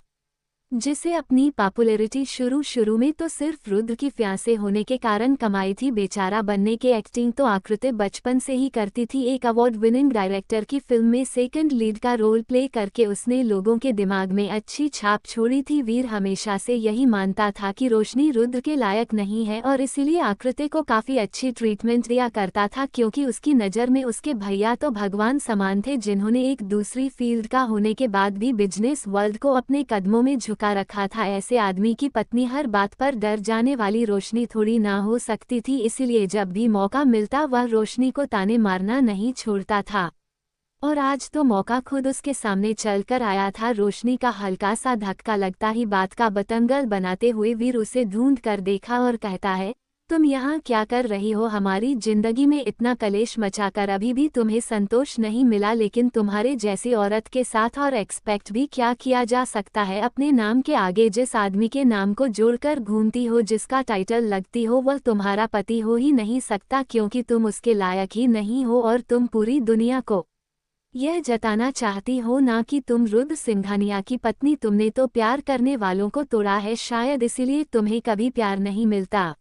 जिसे अपनी पॉपुलैरिटी शुरू में तो सिर्फ रुद्र की फियांसे होने के कारण कमाई थी। बेचारा बनने के एक्टिंग तो आकृति बचपन से ही करती थी। एक अवार्ड विनिंग डायरेक्टर की फिल्म में सेकंड लीड का रोल प्ले करके उसने लोगों के दिमाग में अच्छी छाप छोड़ी थी। वीर हमेशा से यही मानता था कि रोशनी रुद्र के लायक नहीं है और इसीलिए आकृति को काफ़ी अच्छी ट्रीटमेंट दिया करता था, क्योंकि उसकी नज़र में उसके भैया तो भगवान समान थे, जिन्होंने एक दूसरी फील्ड का होने के बाद भी बिजनेस वर्ल्ड को अपने कदमों में झुका रखा था। ऐसे आदमी की पत्नी हर बात पर डर जाने वाली रोशनी थोड़ी ना हो सकती थी, इसीलिए जब भी मौका मिलता वह रोशनी को ताने मारना नहीं छोड़ता था। और आज तो मौका खुद उसके सामने चलकर आया था। रोशनी का हल्का सा धक्का लगता ही बात का बतंगड़ बनाते हुए वीर उसे ढूंढ कर देखा और कहता है, तुम यहाँ क्या कर रही हो? हमारी जिंदगी में इतना कलेश मचाकर अभी भी तुम्हें संतोष नहीं मिला, लेकिन तुम्हारे जैसी औरत के साथ और एक्सपेक्ट भी क्या किया जा सकता है? अपने नाम के आगे जिस आदमी के नाम को जोड़कर घूमती हो, जिसका टाइटल लगती हो, वह तुम्हारा पति हो ही नहीं सकता, क्योंकि तुम उसके लायक ही नहीं हो और तुम पूरी दुनिया को यह जताना चाहती हो ना कि तुम रुद्र सिंघानिया की पत्नी। तुमने तो प्यार करने वालों को तोड़ा है, शायद इसीलिए तुम्हें कभी प्यार नहीं मिलता।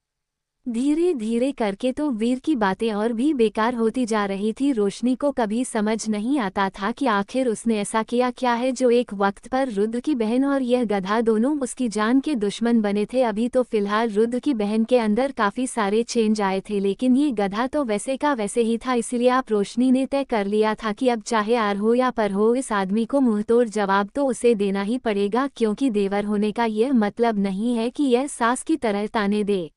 धीरे धीरे करके तो वीर की बातें और भी बेकार होती जा रही थी। रोशनी को कभी समझ नहीं आता था कि आखिर उसने ऐसा किया क्या है जो एक वक्त पर रुद्र की बहन और यह गधा दोनों उसकी जान के दुश्मन बने थे। अभी तो फिलहाल रुद्र की बहन के अंदर काफ़ी सारे चेंज आए थे, लेकिन ये गधा तो वैसे का वैसे ही था। इसलिए आप रोशनी ने तय कर लिया था कि अब चाहे आर हो या पर हो, इस आदमी को मुंहतोड़ जवाब तो उसे देना ही पड़ेगा, क्योंकि देवर होने का यह मतलब नहीं है कि यह सास की तरह ताने दे।